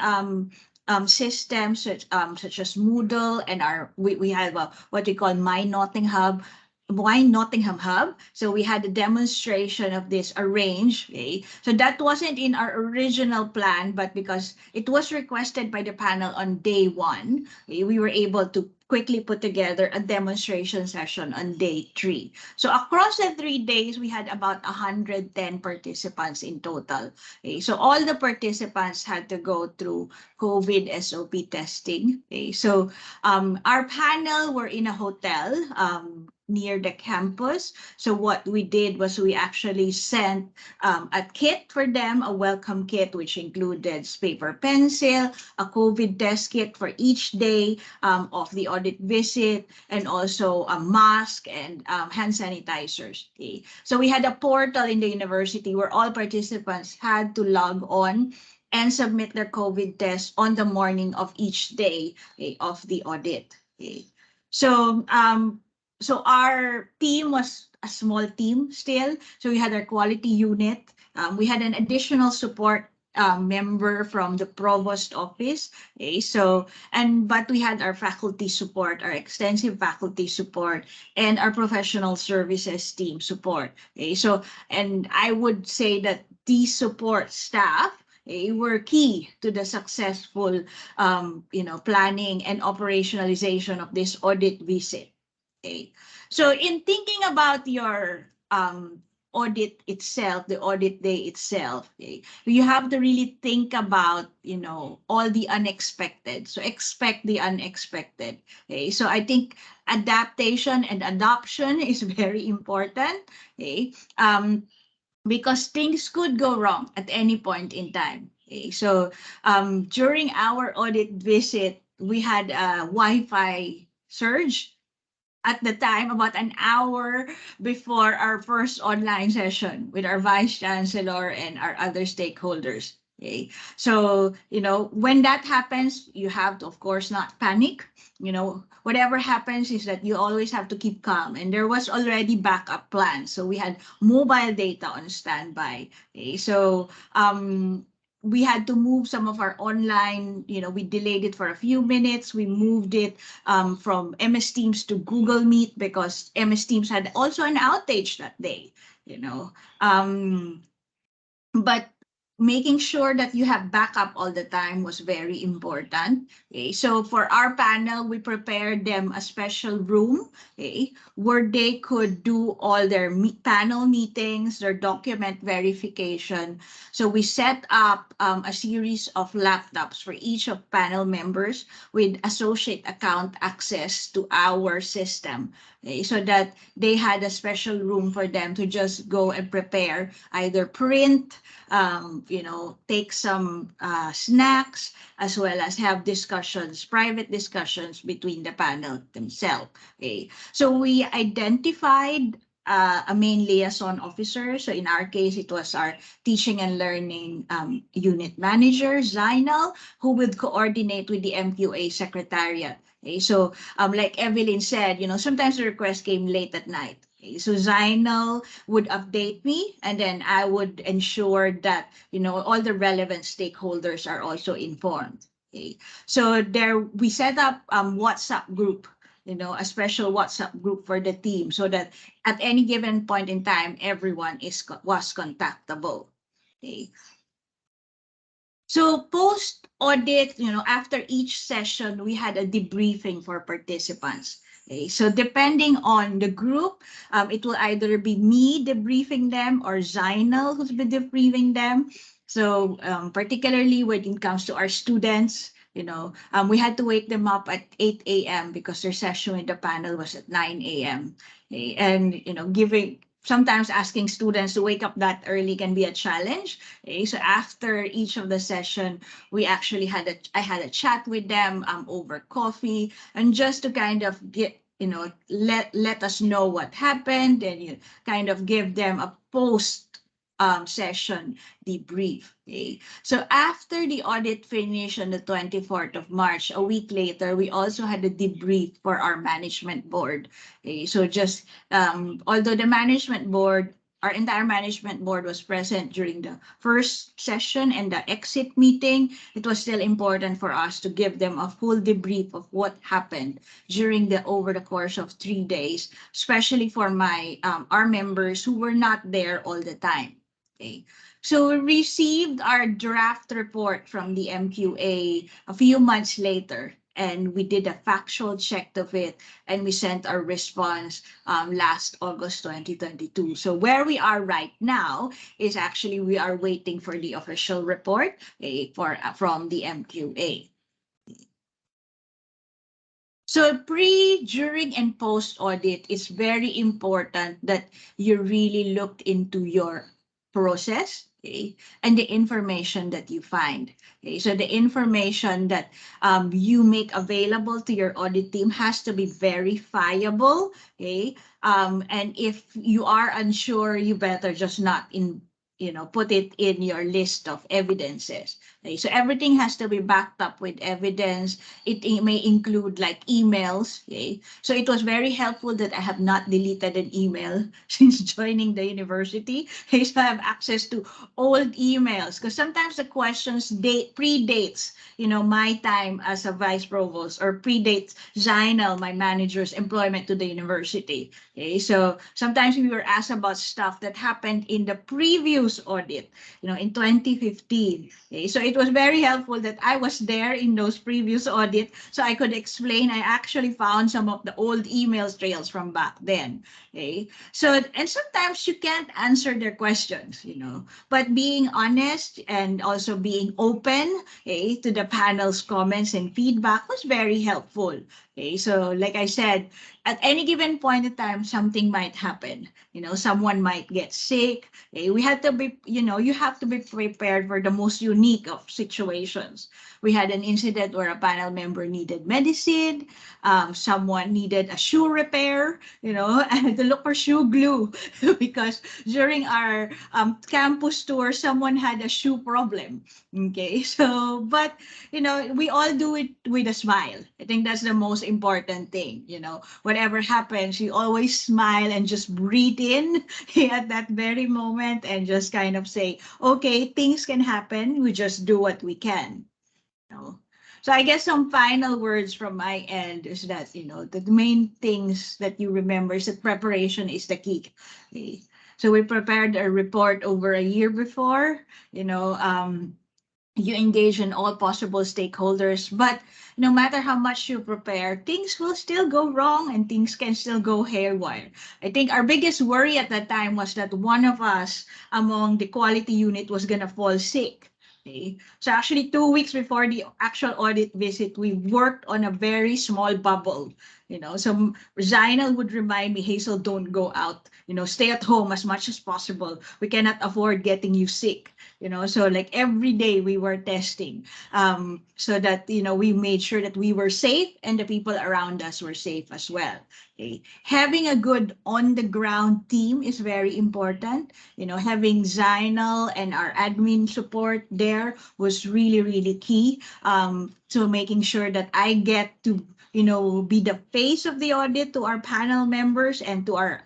systems such as Moodle, and we have what we call My Notting Hub. Why Nottingham Hub? So we had a demonstration of this arranged. Okay? So that wasn't in our original plan, but because it was requested by the panel on day 1, okay, we were able to quickly put together a demonstration session on day 3. So across the 3 days, we had about 110 participants in total. Okay? So all the participants had to go through COVID SOP testing. Okay? So our panel were in a hotel near the campus. So what we did was we actually sent a kit for them, a welcome kit, which included paper pencil, a COVID test kit for each day of the audit visit, and also a mask and hand sanitizers. Okay. So we had a portal in the university where all participants had to log on and submit their COVID test on the morning of each day, okay, of the audit. Okay. So so our team was a small team still. So we had our quality unit. We had an additional support member from the provost office. Okay, so but we had our faculty support, our extensive faculty support, and our professional services team support. Okay, so and I would say that these support staff were key to the successful planning and operationalization of this audit visit. Okay. So in thinking about your audit itself, the audit day itself, okay, you have to really think about, all the unexpected. So expect the unexpected. Okay. So I think adaptation and adoption is very important. Okay. Because things could go wrong at any point in time. Okay. So during our audit visit, we had a Wi-Fi surge at the time, about an hour before our first online session with our vice chancellor and our other stakeholders. Okay. So, when that happens, you have to, of course, not panic. Whatever happens is that you always have to keep calm. And there was already backup plans. So we had mobile data on standby. Okay. So, we had to move some of our online, we delayed it for a few minutes. We moved it from MS Teams to Google Meet because MS Teams had also an outage that day, you know. But making sure that you have backup all the time was very important. Okay, so for our panel, we prepared them a special room, okay, where they could do all their panel meetings, their document verification. So we set up a series of laptops for each of panel members with associate account access to our system, okay, so that they had a special room for them to just go and prepare, either print, take some snacks, as well as have discussions, private discussions between the panel themselves. Okay. So we identified a main liaison officer. So in our case, it was our teaching and learning unit manager, Zainal, who would coordinate with the MQA secretariat. Okay. So like Evelyn said, sometimes the request came late at night. Okay. So Zainal would update me, and then I would ensure that all the relevant stakeholders are also informed. Okay. So there we set up WhatsApp group, a special WhatsApp group for the team, so that at any given point in time everyone was contactable. Okay. So post audit, after each session, we had a debriefing for participants. Okay, so depending on the group, it will either be me debriefing them or Zainal who's been debriefing them. So particularly when it comes to our students, we had to wake them up at 8 a.m. because their session with the panel was at 9 a.m. Okay, and giving sometimes asking students to wake up that early can be a challenge. Okay, so after each of the session, I had a chat with them over coffee, and just to kind of get let us know what happened, and kind of give them a post session debrief. Okay. So after the audit finished on the 24th of March, a week later, we also had a debrief for our management board. Okay. So just although the management board, our entire management board was present during the first session and the exit meeting, it was still important for us to give them a full debrief of what happened over the course of 3 days, especially for our members who were not there all the time. Okay. So we received our draft report from the MQA a few months later, and we did a factual check of it, and we sent our response last August 2022. So where we are right now is actually we are waiting for the official report from the MQA. So during, and post audit, it's very important that you really looked into your process, okay, and the information that you find. Okay, so the information that you make available to your audit team has to be verifiable. Okay, and if you are unsure, you better just not put it in your list of evidences. Okay, so everything has to be backed up with evidence. It may include like emails. Okay, so it was very helpful that I have not deleted an email since joining the university. Okay, so I have access to old emails because sometimes the questions predates my time as a vice provost, or predates Zainal, my manager's employment to the university. Okay, so sometimes we were asked about stuff that happened in the previous audit, in 2015. Okay, so it was very helpful that I was there in those previous audit, so I could explain. I actually found some of the old email trails from back then. Okay, so and sometimes you can't answer their questions, but being honest and also being open, okay, to the panel's comments and feedback was very helpful. Okay, so like I said, at any given point in time, something might happen. Someone might get sick. We had to be, you have to be prepared for the most unique of situations. We had an incident where a panel member needed medicine. Someone needed a shoe repair. I had to look for shoe glue because during our campus tour, someone had a shoe problem. Okay, so but we all do it with a smile. I think that's the most important thing. Whatever happens, you always smile and just breathe in at that very moment and just kind of say, okay, things can happen. We just do what we can. You know? So I guess some final words from my end is that, the main things that you remember is that preparation is the key. Okay. So we prepared a report over a year before, you engage in all possible stakeholders, but no matter how much you prepare, things will still go wrong and things can still go haywire. I think our biggest worry at that time was that one of us among the quality unit was going to fall sick. Okay. So actually 2 weeks before the actual audit visit, we worked on a very small bubble. So Zainal would remind me, Hazel, don't go out. Stay at home as much as possible. We cannot afford getting you sick. So like every day we were testing, so that we made sure that we were safe and the people around us were safe as well. Okay. Having a good on the ground team is very important. Having Zainal and our admin support there was really, really key, to making sure that I get to be the face of the audit to our panel members and to our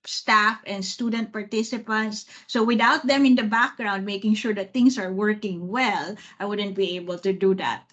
staff and student participants. So without them in the background, making sure that things are working well, I wouldn't be able to do that.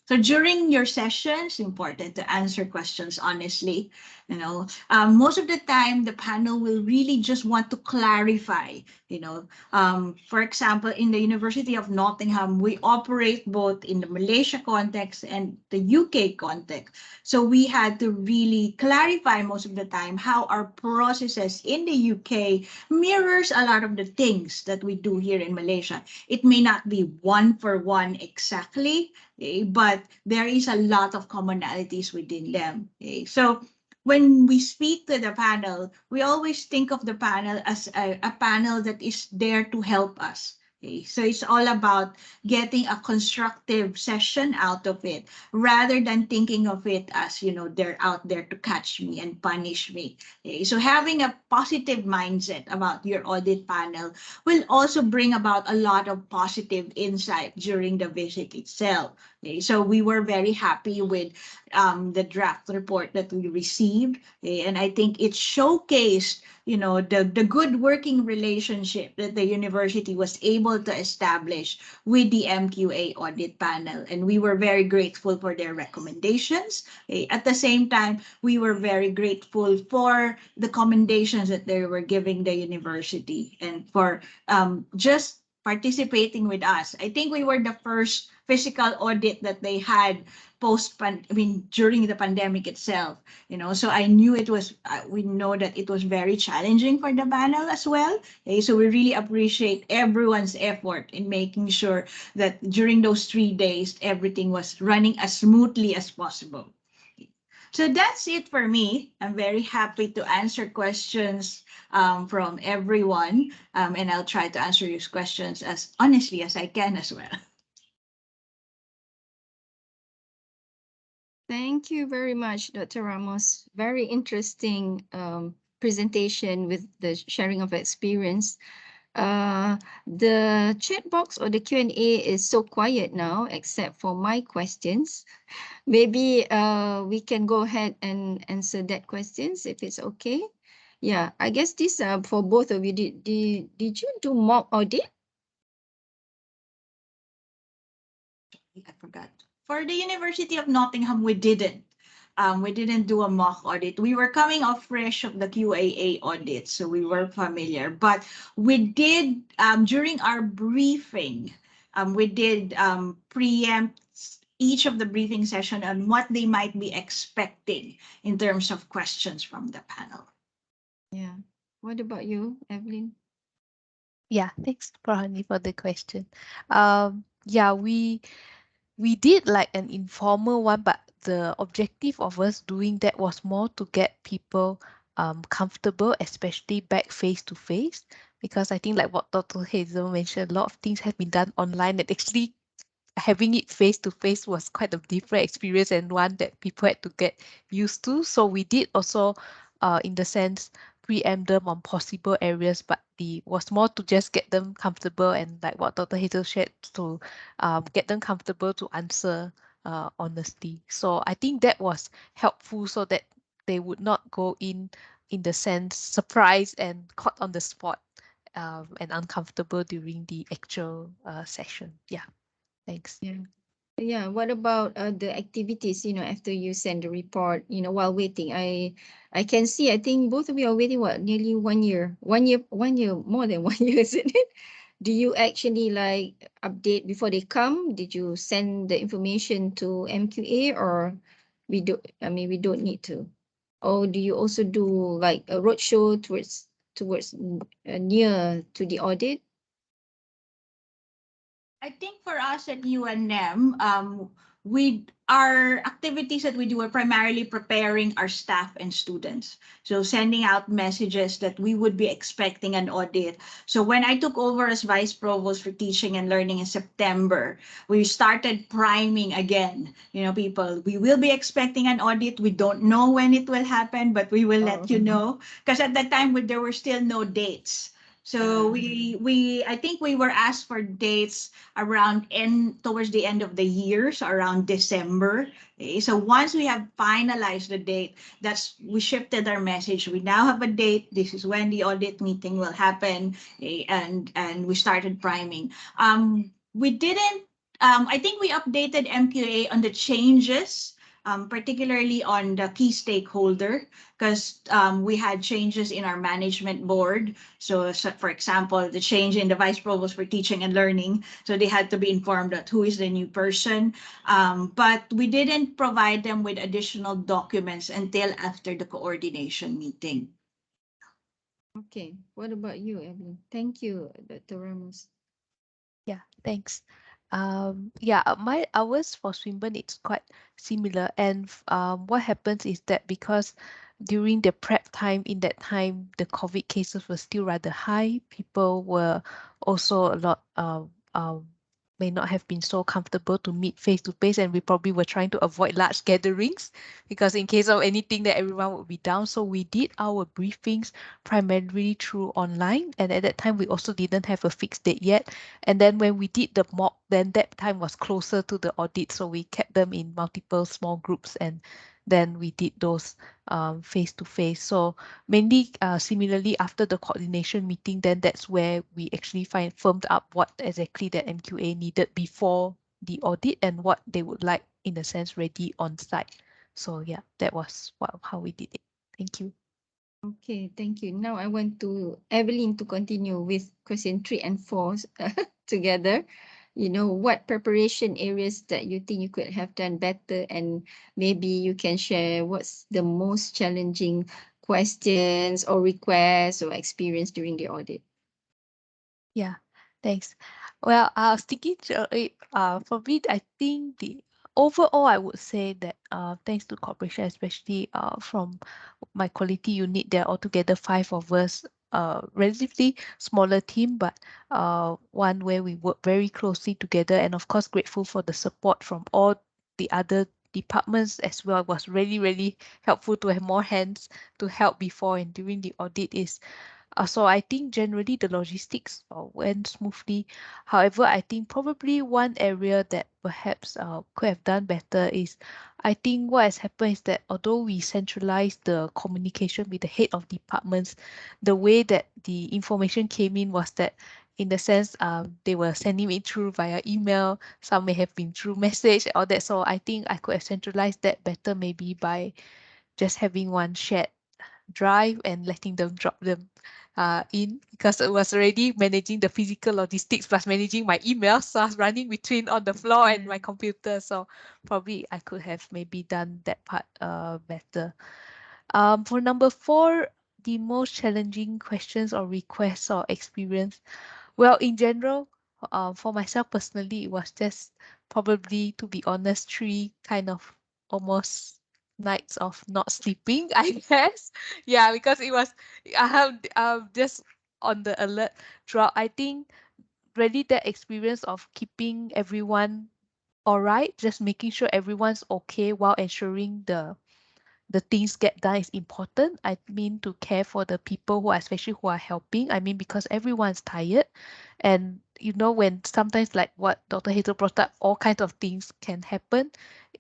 So during your sessions, important to answer questions honestly. Most of the time, the panel will really just want to clarify. For example, in the University of Nottingham, we operate both in the Malaysia context and the UK context. So we had to really clarify most of the time how our processes in the UK mirrors a lot of the things that we do here in Malaysia. It may not be one for one exactly, okay, but there is a lot of commonalities within them. Okay? So when we speak to the panel, we always think of the panel as a panel that is there to help us. Okay? So it's all about getting a constructive session out of it, rather than thinking of it as, they're out there to catch me and punish me. Okay? So having a positive mindset about your audit panel will also bring about a lot of positive insight during the visit itself. Okay? So we were very happy with the draft report that we received. Okay? And I think it showcased, the good working relationship that the university was able to establish with the MQA audit panel. And we were very grateful for their recommendations. Okay? At the same time, we were very grateful for the commendations that they were giving the university and for just participating with us. I think we were the first physical audit that they had during the pandemic itself. So I knew it was, we know that it was very challenging for the panel as well. Okay? So we really appreciate everyone's effort in making sure that during those 3 days, everything was running as smoothly as possible. So that's it for me. I'm very happy to answer questions from everyone, and I'll try to answer your questions as honestly as I can as well. Thank you very much, Dr. Ramos. Very interesting presentation with the sharing of experience. The chat box or the Q&A is so quiet now, except for my questions. Maybe we can go ahead and answer that questions if it's okay. Yeah, I guess these are for both of you. Did you do mock audit? I forgot. For the University of Nottingham, we didn't. We didn't do a mock audit. We were coming off fresh of the QAA audit, so we were familiar. But we did, during our briefing, we did preempt each of the briefing session on what they might be expecting in terms of questions from the panel. Yeah. What about you, Evelyn? Yeah, thanks, Prahani, for the question. Yeah, we did like an informal one, but the objective of us doing that was more to get people comfortable, especially back face to face, because I think like what Dr. Hazel mentioned, a lot of things have been done online, and actually having it face to face was quite a different experience and one that people had to get used to. So we did also, in the sense, preempt them on possible areas, but the was more to just get them comfortable, and like what Dr. Hazel shared, to get them comfortable to answer honestly. So I think that was helpful, so that they would not go in the sense surprised and caught on the spot, and uncomfortable during the actual session. Yeah. Thanks. Yeah. Yeah, what about the activities, after you send the report, while waiting? I can see, I think both of you are waiting, what, nearly 1 year. 1 year, more than 1 year, isn't it? Do you actually like update before they come? Did you send the information to MQA, or we don't need to? Or do you also do like a roadshow towards near to the audit? I think for us at UNM, we our activities that we do are primarily preparing our staff and students. So sending out messages that we would be expecting an audit. So when I took over as vice provost for teaching and learning in September, we started priming again. People, we will be expecting an audit. We don't know when it will happen, but we will let you know. Because at that time, there were still no dates. So we I think we were asked for dates around towards the end of the year, so around December. Okay, so once we have finalized the date, we shifted our message. We now have a date. This is when the audit meeting will happen, okay, and we started priming. We didn't. I think we updated MQA on the changes. Particularly on the key stakeholder, because we had changes in our management board. So, for example, the change in the vice provost for teaching and learning. So they had to be informed that who is the new person. But we didn't provide them with additional documents until after the coordination meeting. Okay. What about you, Evelyn? Thank you, Dr. Ramos. Yeah, thanks. Yeah, my hours for Swinburne, it's quite similar. And what happens is that because during the prep time, in that time, the COVID cases were still rather high. People were also a lot may not have been so comfortable to meet face to face, and we probably were trying to avoid large gatherings, because in case of anything that everyone would be down. So we did our briefings primarily through online, and at that time we also didn't have a fixed date yet. And then when we did the mock, then that time was closer to the audit, so we kept them in multiple small groups, and then we did those face to face. So mainly similarly, after the coordination meeting, then that's where we actually firmed up what exactly that MQA needed before the audit, and what they would like, in a sense, ready on site. So yeah, that was how we did it. Thank you. Okay, thank you. Now I want Evelyn to continue with question 3 and 4 together. What preparation areas that you think you could have done better, and maybe you can share what's the most challenging questions or requests or experience during the audit. Yeah, thanks. Well, I was thinking, for me, I think the overall, I would say that thanks to cooperation, especially from my quality unit, there are altogether 5 of us, relatively smaller team, but one where we work very closely together, and of course grateful for the support from all the other departments as well. It was really, really helpful to have more hands to help before and during the audit. Is So I think generally the logistics went smoothly. However, I think probably one area that perhaps could have done better is, I think what has happened is that although we centralized the communication with the head of departments, the way that the information came in was that, in the sense, they were sending it through via email. Some may have been through message, all that. So I think I could have centralized that better, maybe by just having one shared drive and letting them drop them in, because it was already managing the physical logistics plus managing my emails. So I was running between on the floor and my computer. So probably I could have maybe done that part better. For number 4, the most challenging questions or requests or experience. Well, in general, for myself personally, it was just probably, to be honest, 3 kind of almost nights of not sleeping, I guess. Yeah, because it was, I have just on the alert throughout. I think really that experience of keeping everyone all right, just making sure everyone's okay while ensuring the things get done is important. I mean, to care for the people who are, especially who are helping. I mean, because everyone's tired. And you know, when sometimes, like what Dr. Hazel brought up, all kinds of things can happen,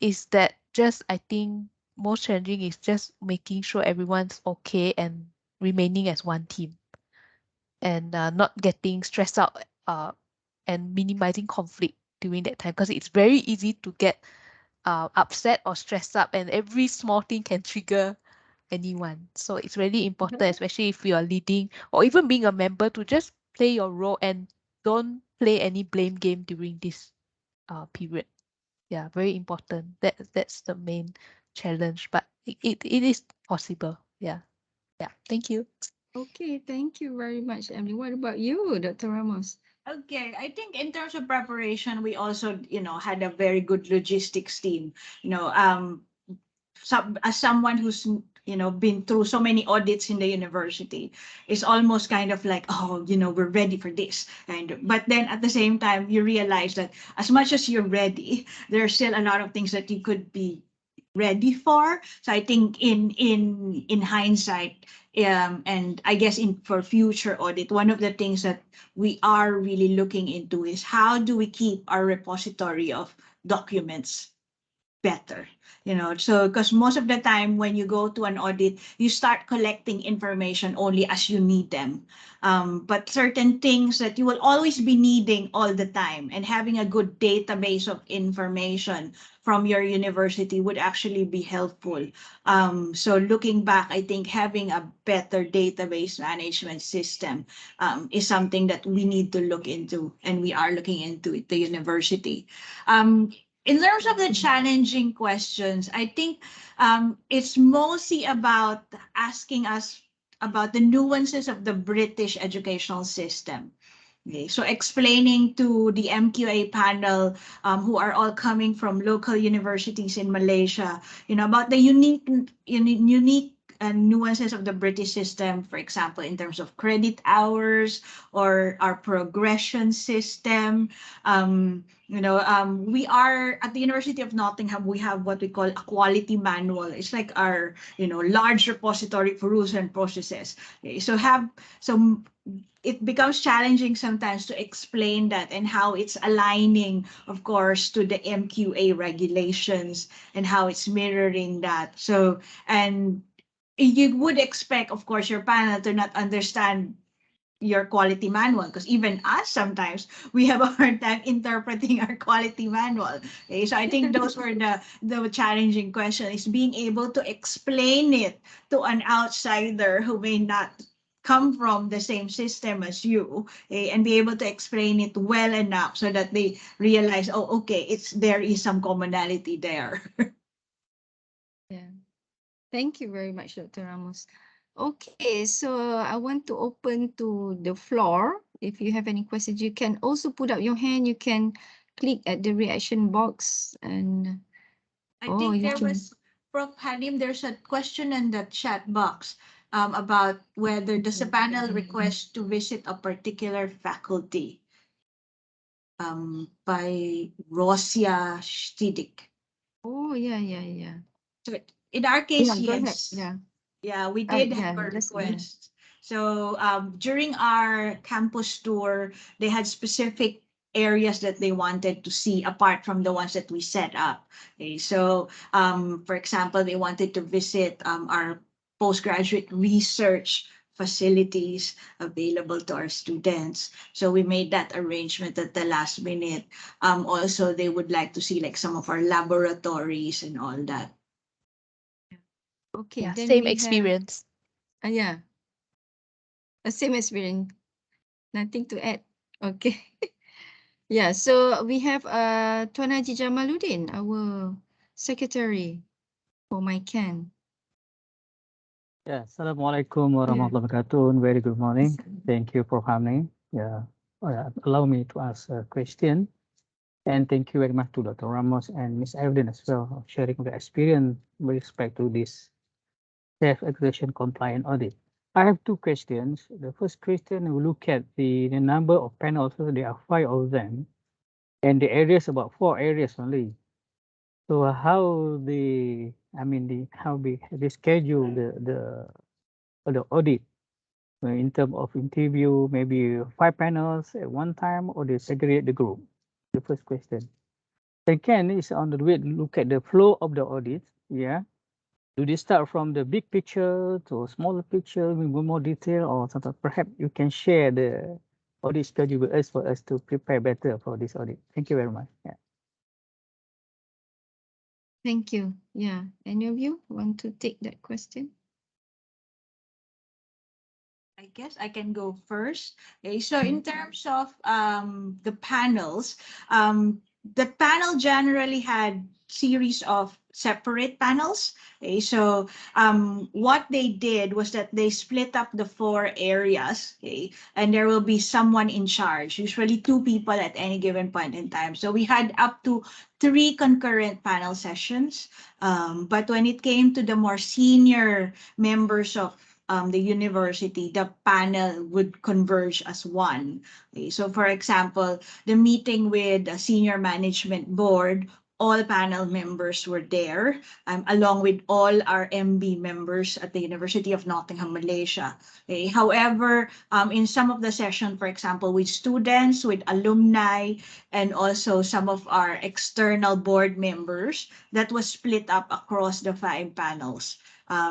is that just, I think, most challenging is just making sure everyone's okay and remaining as one team, and not getting stressed out, and minimizing conflict during that time, because it's very easy to get upset or stressed up, and every small thing can trigger anyone. So it's really important, especially if you are leading or even being a member, to just play your role and don't play any blame game during this period. Yeah, very important. That's the main challenge, but it is possible. Yeah. Yeah. Thank you. Okay, thank you very much, Emily. What about you, Dr. Ramos? Okay, I think in terms of preparation, we also, had a very good logistics team. You know, as someone who's been through so many audits in the university, it's almost kind of like, oh, we're ready for this. And but then at the same time, you realize that as much as you're ready, there are still a lot of things that you could be ready for. So I think in hindsight, and I guess in for future audit, one of the things that we are really looking into is how do we keep our repository of documents better. So because most of the time when you go to an audit, you start collecting information only as you need them. But certain things that you will always be needing all the time, and having a good database of information from your university would actually be helpful. So looking back, I think having a better database management system is something that we need to look into, and we are looking into at the university. Um, in terms of the challenging questions, I think it's mostly about asking us about the nuances of the British educational system. Okay, so explaining to the MQA panel, who are all coming from local universities in Malaysia, about the unique nuances of the British system, for example, in terms of credit hours or our progression system. We are at the University of Nottingham, we have what we call a quality manual. It's like our, large repository for rules and processes. Okay, so it becomes challenging sometimes to explain that and how it's aligning, of course, to the MQA regulations and how it's mirroring that. So, and you would expect, of course, your panel to not understand your quality manual, because even us sometimes we have a hard time interpreting our quality manual. Okay, so I think those were the challenging question, is being able to explain it to an outsider who may not come from the same system as you, okay, and be able to explain it well enough so that they realize, oh, okay, there is some commonality there. Yeah. Thank you very much, Dr. Ramos. Okay, so I want to open to the floor. If you have any questions, you can also put up your hand. You can click at the reaction box and I oh, think you there can. was, Prof. Halim, there's a question in the chat box about whether does the panel request to visit a particular faculty, by Rosia Stidik. Oh, yeah, yeah, yeah. So in our Yeah, case, go ahead. yes. Yeah. Yeah, we did have Yeah, a just yeah. request. So during our campus tour, they had specific areas that they wanted to see apart from the ones that we set up. Okay, so for example, they wanted to visit our postgraduate research facilities available to our students. So we made that arrangement at the last minute. Also, they would like to see like some of our laboratories and all that. Okay, Yeah, then same we have, experience. yeah, a same experience. Nothing to add. Okay. Yeah, so we have Tuan Haji Jamaluddin, our secretary for my can. Yeah, Assalamualaikum Yeah. warahmatullahi wabarakatuh. Very good morning. Thank you for coming. Yeah, allow me to ask a question. And thank you very much to Dr. Ramos and Miss Evelyn as well for sharing the experience with respect to this self-accreditation compliant audit. I have two questions. The first question, we look at the number of panels. So there are 5 of them, and the areas about 4 areas only. So how how they schedule the audit in terms of interview, maybe 5 panels at one time, or they segregate the group? The first question. Second is on the way to look at the flow of the audit. Yeah. Do they start from the big picture to a smaller picture with more detail, or something? Perhaps you can share the audit schedule with us for us to prepare better for this audit. Thank you very much. Yeah. Thank you. Yeah. Any of you want to take that question? I guess I can go first. Okay, so in terms of the panels, the panel generally had series of separate panels. Okay, so what they did was that they split up the 4 areas, okay, and there will be someone in charge, usually 2 people at any given point in time. So we had up to 3 concurrent panel sessions. But when it came to the more senior members of the university, the panel would converge as one. Okay, so for example, the meeting with the senior management board, all panel members were there, along with all our MB members at the University of Nottingham, Malaysia. Okay, however, in some of the session, for example, with students, with alumni, and also some of our external board members, that was split up across the 5 panels.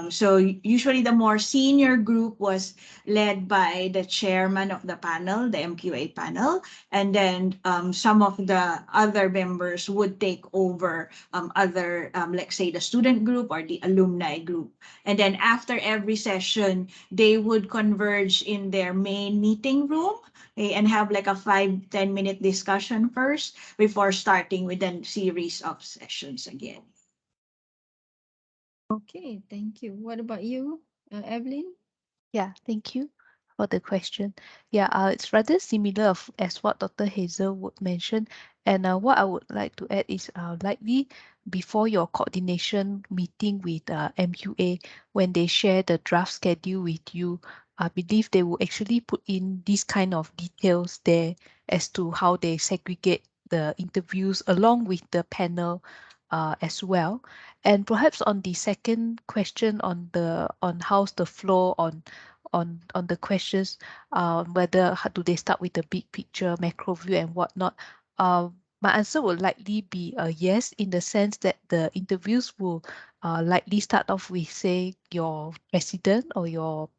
So usually the more senior group was led by the chairman of the panel, the MQA panel, and then some of the other members would take over other, let's say the student group or the alumni group. And then after every session, they would converge in their main meeting room, okay, and have like a 5-10 minute discussion first before starting with a series of sessions again. Okay, thank you. What about you, Evelyn? Yeah, thank you for the question. Yeah, it's rather similar as what Dr. Hazel would mention. And what I would like to add is likely before your coordination meeting with MQA, when they share the draft schedule with you, I believe they will actually put in these kind of details there as to how they segregate the interviews along with the panel as well. And perhaps on the second question on how's the flow on the questions, whether how do they start with the big picture, macro view, and whatnot. My answer will likely be a yes, in the sense that the interviews will likely start off with, say, your president or your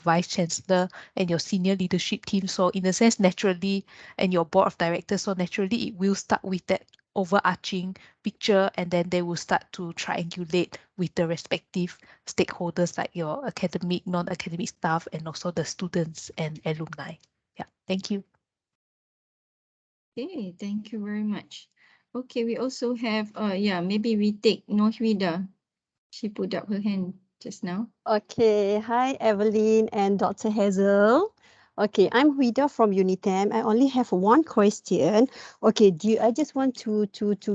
vice chancellor and your senior leadership team. So in a sense, naturally, and your board of directors, so naturally it will start with that overarching picture, and then they will start to triangulate with the respective stakeholders like your academic, non-academic staff, and also the students and alumni. Yeah, thank you. Okay, thank you very much. Okay, we also have, yeah, maybe we take Nohwida. She put up her hand just now. Okay, hi Evelyn and Dr. Hazel. Okay, I'm Huida from Unitem. I only have one question. Okay, I just want to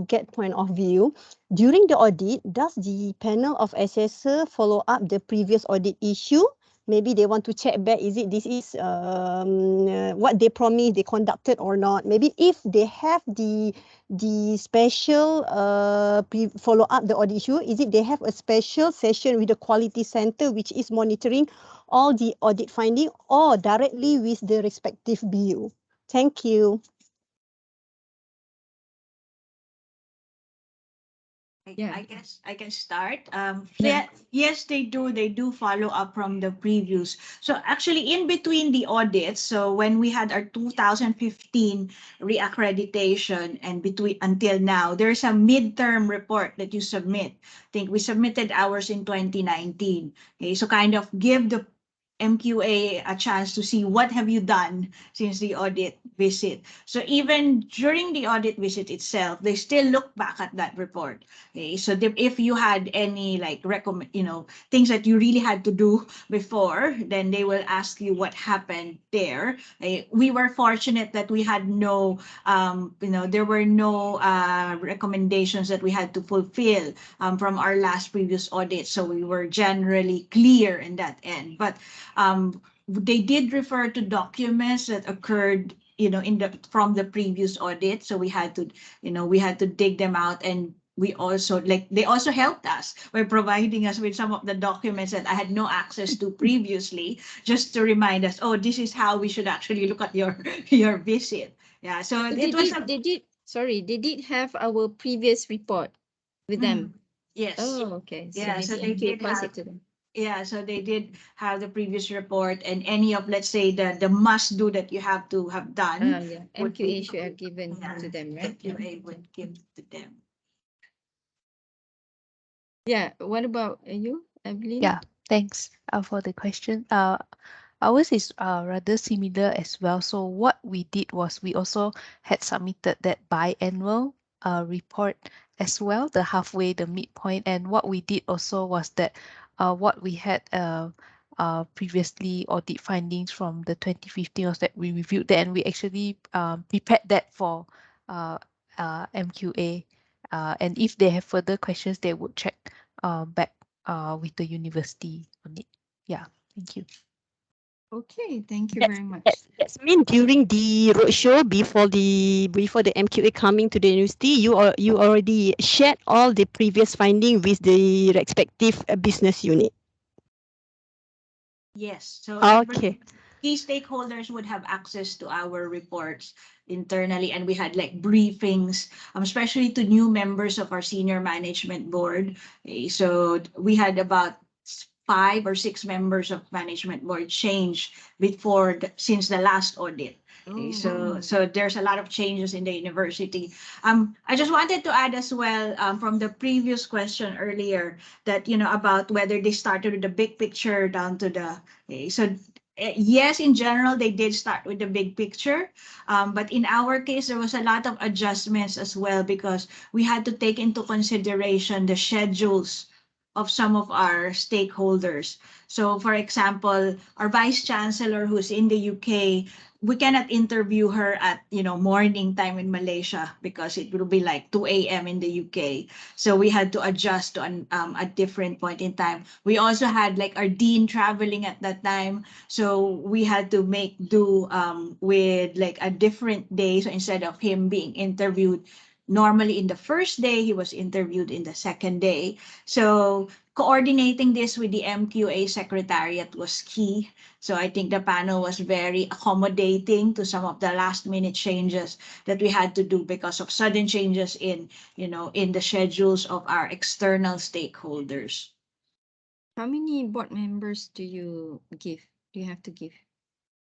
get point of view. During the audit, does the panel of assessor follow up the previous audit issue? Maybe they want to check back, is it this is what they promised they conducted or not. Maybe if they have the special follow up the audit issue, is it they have a special session with the quality center which is monitoring all the audit finding, or directly with the respective BU. Thank you. Yeah. I guess I can start. Yeah. Yes, they do. They do follow up from the previews. So actually, in between the audits, so when we had our 2015 reaccreditation and between until now, there's a midterm report that you submit. I think we submitted ours in 2019. Okay, so kind of give the MQA a chance to see what have you done since the audit visit. So even during the audit visit itself, they still look back at that report. Okay, so if you had any like things that you really had to do before, then they will ask you what happened there. We were fortunate that we had no, there were no recommendations that we had to fulfill from our last previous audit. So we were generally clear in that end. But they did refer to documents that occurred from the previous audit, so we had to dig them out, and we also they also helped us by providing us with some of the documents that I had no access to previously, just to remind us, oh, this is how we should actually look at your your visit. Yeah, so So it was a they did have our previous report with them. yes. Oh, okay. So Yeah, so maybe they MQA did pass have it to them. yeah, so they did have the previous report, and any of, let's say, the must do that you have to have done Yeah. would be MQA should have given yeah, to them, right? Yeah. MQA would give to them. Yeah. What about you, Evelyn? Yeah, thanks for the question. Ours is rather similar as well. So what we did was we also had submitted that biannual report as well, the halfway, the midpoint. And what we did also was that what we had previously audit findings from the 2015 was that we reviewed that, and we actually prepared that for MQA. And if they have further questions, they would check back with the university on it. Yeah, thank you. Okay. Thank you That's very much. that's mean during the roadshow before the MQA coming to the university, you already shared all the previous finding with the respective business unit. Yes, so Okay. key stakeholders would have access to our reports internally, and we had like briefings, especially to new members of our senior management board. So we had about 5 or 6 members of management board change since the last audit. Okay, Oh. so there's a lot of changes in the university. I just wanted to add as well, from the previous question earlier, that about whether they started with the big picture down to the so yes, in general they did start with the big picture, but in our case there was a lot of adjustments as well, because we had to take into consideration the schedules of some of our stakeholders. So for example, our vice chancellor who's in the UK, we cannot interview her at morning time in Malaysia, because it will be like 2 a.m. in the UK. So we had to adjust to a different point in time. We also had like our dean traveling at that time, so we had to make do with like a different day. So instead of him being interviewed normally in the first day, he was interviewed in the second day. So coordinating this with the MQA secretariat was key. So I think the panel was very accommodating to some of the last minute changes that we had to do because of sudden changes in the schedules of our external stakeholders. How many board members do you give? Do you have to give?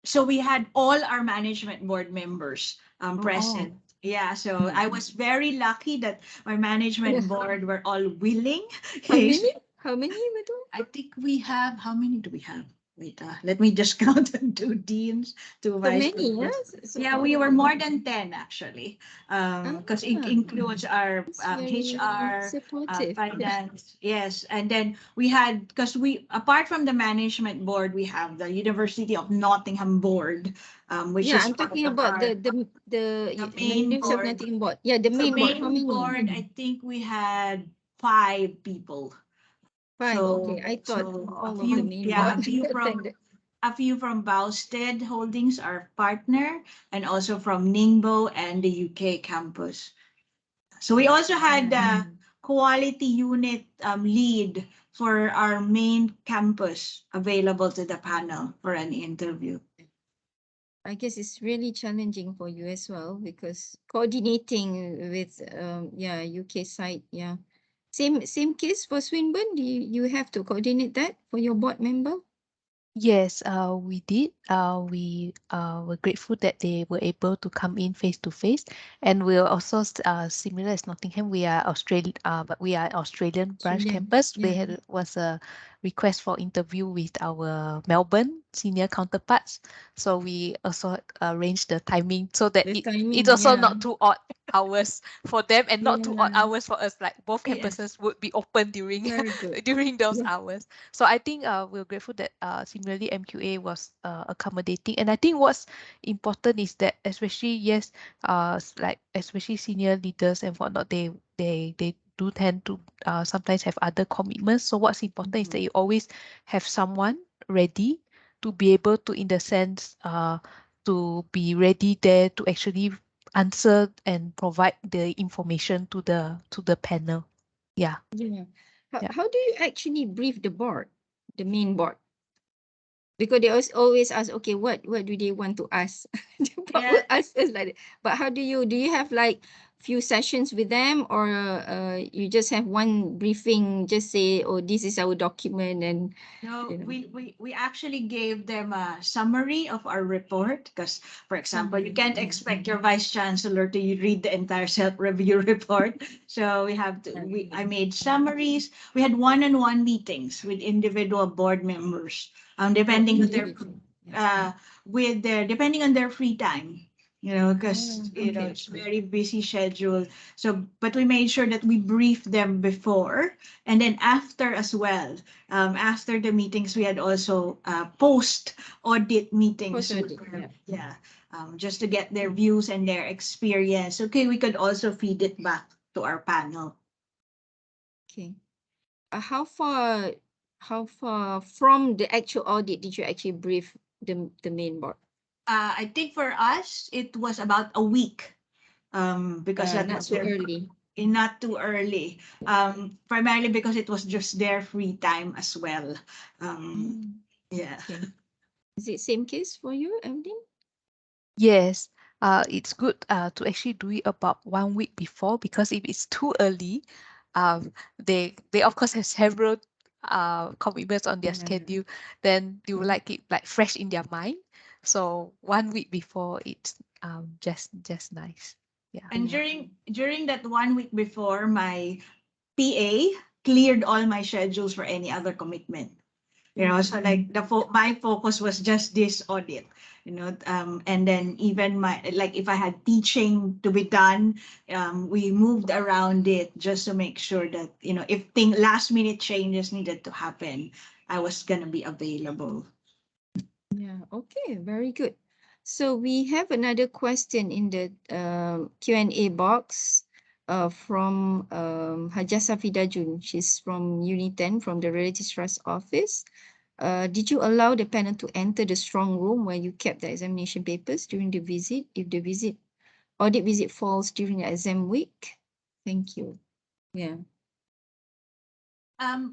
So we had all our management board members present. Oh. Yeah, so I was very lucky that my management Yeah. board were all willing. How Yes. many? How many, Madhu? I think we have, how many do we have? Wait, let me just count them. 2 deans, two So vice many, presidents. yes. So, Yeah, we were more than 10 actually, because it ah, includes our it's very HR, supportive. Yeah. finance. Yes, and then we had, because apart from the management board, we have the University of Nottingham board, which Yeah, is I'm part talking of about our the the main University of board. Nottingham board. Yeah, the The main board. How main many? board, I think we had 5 people. 5. Okay, I thought So a all of the few, main yeah, board attended. a few from Bausted Holdings, our partner, and also from Ningbo and the UK campus. So we also had the quality unit lead for our main campus available to the panel for an interview. I guess it's really challenging for you as well because coordinating with yeah, UK side, yeah. Same case for Swinburne. Do you have to coordinate that for your board member? Yes, we did. We were grateful that they were able to come in face to face, and we're also similar as Nottingham. We are Australian, but we are Australian branch Australian, campus. yeah. There was a request for interview with our Melbourne senior counterparts, so we also arranged the timing so that The it's timing, also yeah. not too odd hours for them and not too odd Yeah. hours for us. Like both Yes. campuses would be open during Very good. during those Yeah. hours. So I think we're grateful that similarly MQA was accommodating. And I think what's important is that especially yes, like especially senior leaders and whatnot, they do tend to sometimes have other commitments. So what's important is that you always have someone ready to be able to, in the sense, to be ready there to actually answer and provide the information to the panel. Yeah. Yeah. Yeah. How do you actually brief the board, the main board? Because they always ask, okay, what do they want to ask? The board Yeah. will ask us like that. But how do you have like few sessions with them, or you just have one briefing, just say, oh, this is our document, and No, you know. we actually gave them a summary of our report because, for example, you can't expect your vice chancellor to read the entire self-review report. So we have to. I made summaries. We had one-on-one meetings with individual board members, depending on their depending on their free time. Because Okay. it's very busy schedule. So, but we made sure that we brief them before and then after as well. After the meetings, we had also post audit meetings. Post audit, yeah. Yeah, just to get their views and their experience. Okay, we could also feed it back to our panel. Okay. How far from the actual audit did you actually brief the main board? I think for us, it was about a week. Because that Not was so their early. not too early. Primarily because it was just their free time as well. Yeah. Okay. Is it same case for you, Evelyn? Yes, it's good to actually do it about 1 week before, because if it's too early, they of course have several commitments on their schedule. Then they will like it like fresh in their mind. So 1 week before, it's just nice. Yeah. And during that 1 week before, my PA cleared all my schedules for any other commitment. So like my focus was just this audit. And then even my, like, if I had teaching to be done, we moved around it just to make sure that if last minute changes needed to happen, I was gonna be available. Yeah, okay, very good. So we have another question in the Q&A box from Hajah Safida Jun. She's from Uni 10 from the Registrar's Office. Did you allow the panel to enter the strong room where you kept the examination papers during the visit, if the audit visit falls during the exam week? Thank you. Yeah.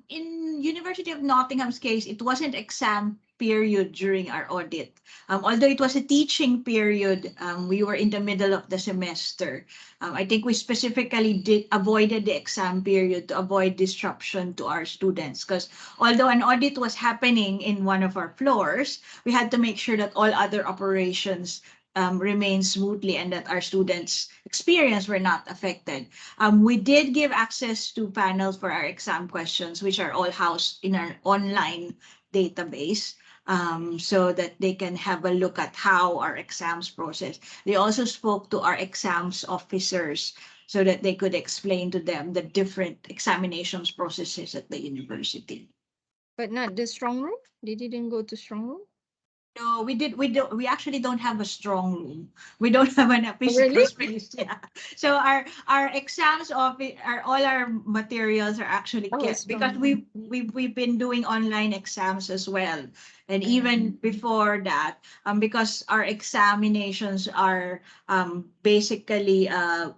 In University of Nottingham's case, it wasn't exam period during our audit. Although it was a teaching period, we were in the middle of the semester. I think we specifically avoided the exam period to avoid disruption to our students, because although an audit was happening in one of our floors, we had to make sure that all other operations remain smoothly and that our students' experience were not affected. We did give access to panels for our exam questions, which are all housed in our online database, so that they can have a look at how our exams process. They also spoke to our exams officers so that they could explain to them the different examinations processes at the university. But not the strong room? They didn't go to strong room? No, we actually don't have a strong room. We don't have a Oh, physical really? space. Yeah. So our exams of it are all our materials are actually Oh, kept because strong. we've been doing online exams as well. And Yeah. even before that, because our examinations are basically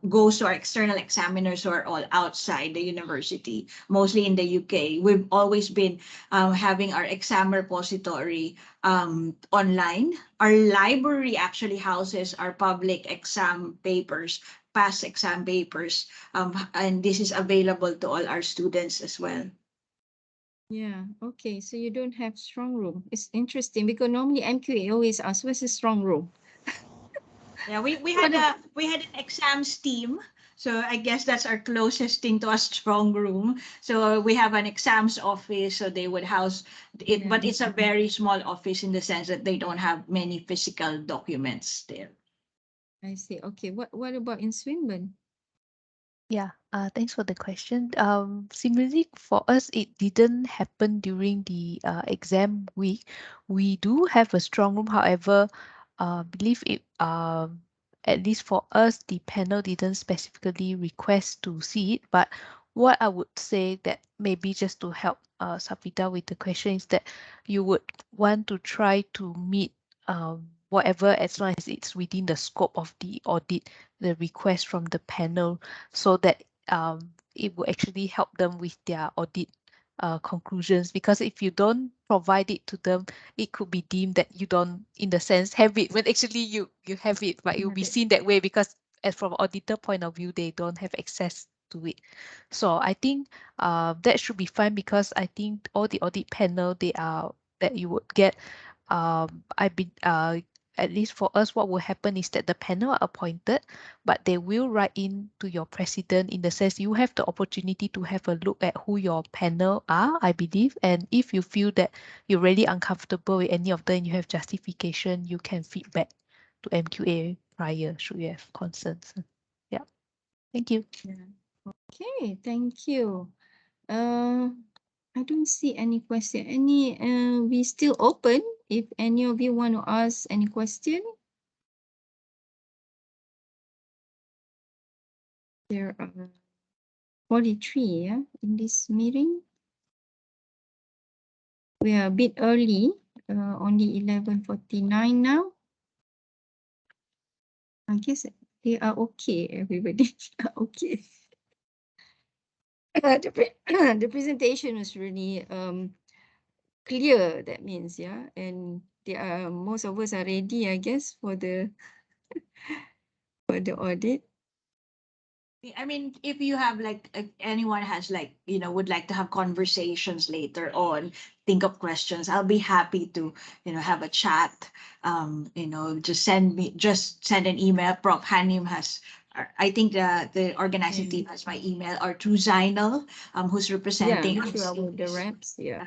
goes to our external examiners who are all outside the university, mostly in the UK. We've always been having our exam repository online. Our library actually houses our public exam papers, past exam papers, and this is available to all our students as well. Yeah. Okay. So you don't have strong room. It's interesting because normally MQA always asks, what's a strong room? Yeah, What ab- we had an exams team. So I guess that's our closest thing to a strong room. So we have an exams office, so they would house it, Yeah, but it's a very small office in the sense that they don't have many physical documents there. I see. Okay. What about in Swinburne? Yeah, thanks for the question. Similarly, for us, it didn't happen during the exam week. We do have a strong room, however, believe it at least for us, the panel didn't specifically request to see it. But what I would say that maybe just to help Safita with the question is that you would want to try to meet whatever as long as it's within the scope of the audit, the request from the panel so that it will actually help them with their audit conclusions. Because if you don't provide it to them, it could be deemed that you don't, in the sense, have it when actually you have it, but it will Have be it. seen that way because as from auditor point of view, they don't have access to it. So I think that should be fine because I think all the audit panel they are that you would get I be at least for us, what will happen is that the panel are appointed, but they will write in to your president in the sense you have the opportunity to have a look at who your panel are, I believe. And if you feel that you're really uncomfortable with any of them, you have justification, you can feedback to MQA prior should you have concerns. Yeah. Thank you. Yeah. Okay. Thank you. I don't see any question. We still open if any of you want to ask any question. There are 43, yeah, in this meeting. We are a bit early, only 11:49 now. I guess they are okay, everybody. Okay. The presentation was really clear, that means, yeah. And they are, most of us are ready, I guess, for the audit. I mean, if you have like anyone has like would like to have conversations later on, think of questions. I'll be happy to have a chat. Just send an email. Prof. Hanim has. I think the organizing team has my email or through Zainal, who's Yeah, representing through us. the reps, yeah.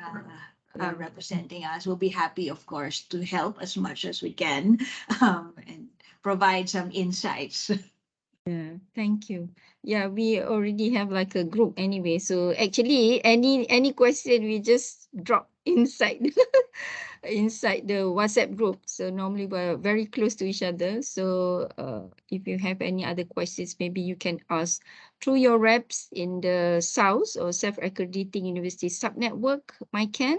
Yeah. Representing us. We'll be happy, of course, to help as much as we can and provide some insights. Yeah, thank you. Yeah, we already have like a group anyway. So actually, any question we just drop inside inside the WhatsApp group. So normally we're very close to each other. So if you have any other questions, maybe you can ask through your reps in the SAUS or Self-Accrediting University Subnetwork, MyCan,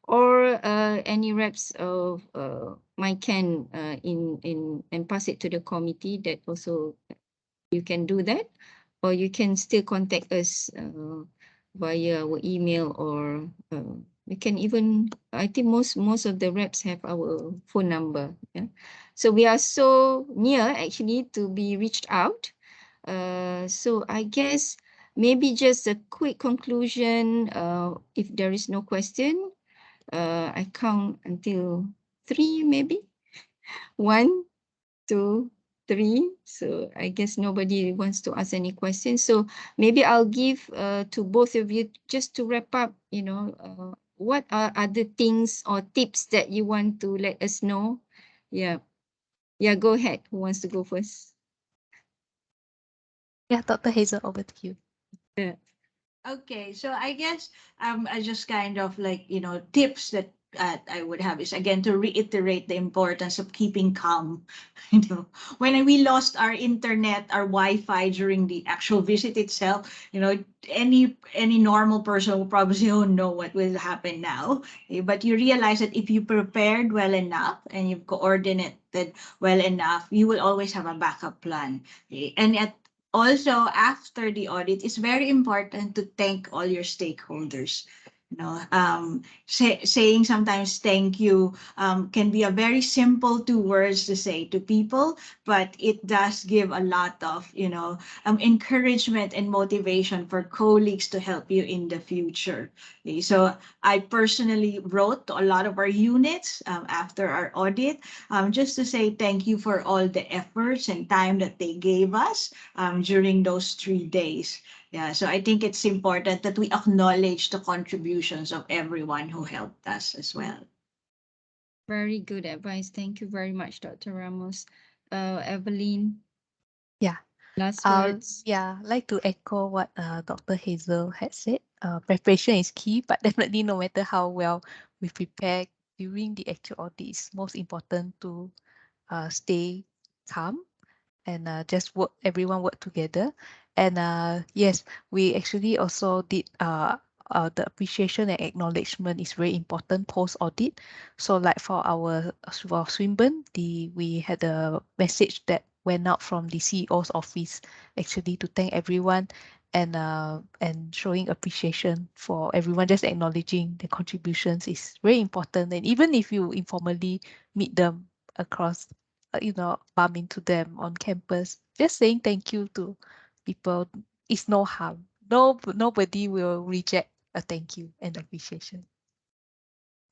or any reps of MyCan in and pass it to the committee. That also you can do that, or you can still contact us via our email, or we can even, I think most of the reps have our phone number. Yeah, so we are so near actually to be reached out. So I guess maybe just a quick conclusion. If there is no question, I count until 3 maybe. 1, 2, 3. So I guess nobody wants to ask any questions. So maybe I'll give to both of you just to wrap up, what are other things or tips that you want to let us know? Yeah. Yeah, go ahead. Who wants to go first? Yeah, Dr. Hazel, over to you. Yeah. Okay, so I guess I just kind of like tips that I would have is again to reiterate the importance of keeping calm. You know, when we lost our internet, our Wi-Fi during the actual visit itself, you know, any normal person will probably say, "Oh no, what will happen now?" But you realize that if you prepared well enough and you've coordinated well enough, you will always have a backup plan. And at also after the audit, it's very important to thank all your stakeholders. You know, saying sometimes thank you can be a very simple two words to say to people, but it does give a lot of, you know, encouragement and motivation for colleagues to help you in the future. Okay, so I personally wrote to a lot of our units after our audit, just to say thank you for all the efforts and time that they gave us during those 3 days. Yeah, so I think it's important that we acknowledge the contributions of everyone who helped us as well. Very good advice. Thank you very much, Dr. Ramos. Evelyn, Yeah. last words. Yeah, like to echo what Dr. Hazel had said. Preparation is key, but definitely no matter how well we prepare during the actual audit, it's most important to stay calm and just everyone work together. And yes, we actually also did the appreciation and acknowledgement is very important post audit. So like for Swinburne, we had a message that went out from the CEO's office actually to thank everyone and showing appreciation for everyone, just acknowledging the contributions is very important. And even if you informally meet them across bump into them on campus. Just saying thank you to people is no harm. Nobody will reject a thank you and appreciation.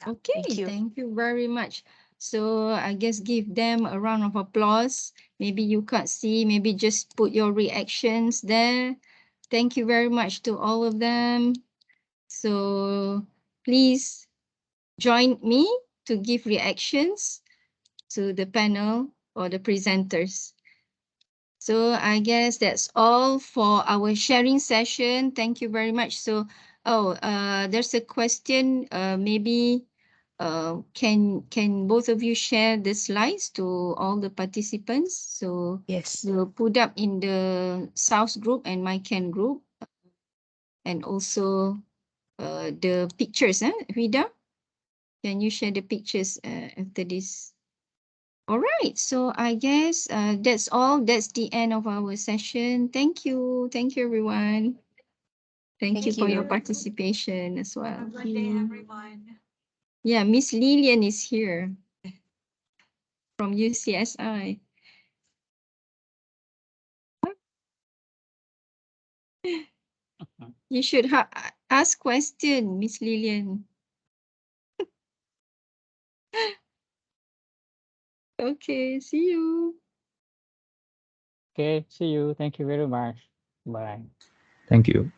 Yeah, thank Okay, you. thank you very much. So I guess give them a round of applause. Maybe you can't see, maybe just put your reactions there. Thank you very much to all of them. So please join me to give reactions to the panel or the presenters. So I guess that's all for our sharing session. Thank you very much. So, there's a question. Maybe can both of you share the slides to all the participants? So Yes. we'll put up in the SAUS group and MyCan group, and also the pictures. Rida, can you share the pictures after this? All right, so I guess that's all. That's the end of our session. Thank you. Thank you, everyone. Thank you Thank for your you. participation as well. Have a good day, everyone. Yeah, Miss Lillian is here from UCSI. You should ask question, Miss Lillian. Okay, see you. Okay, see you. Thank you very much. Bye. Thank you.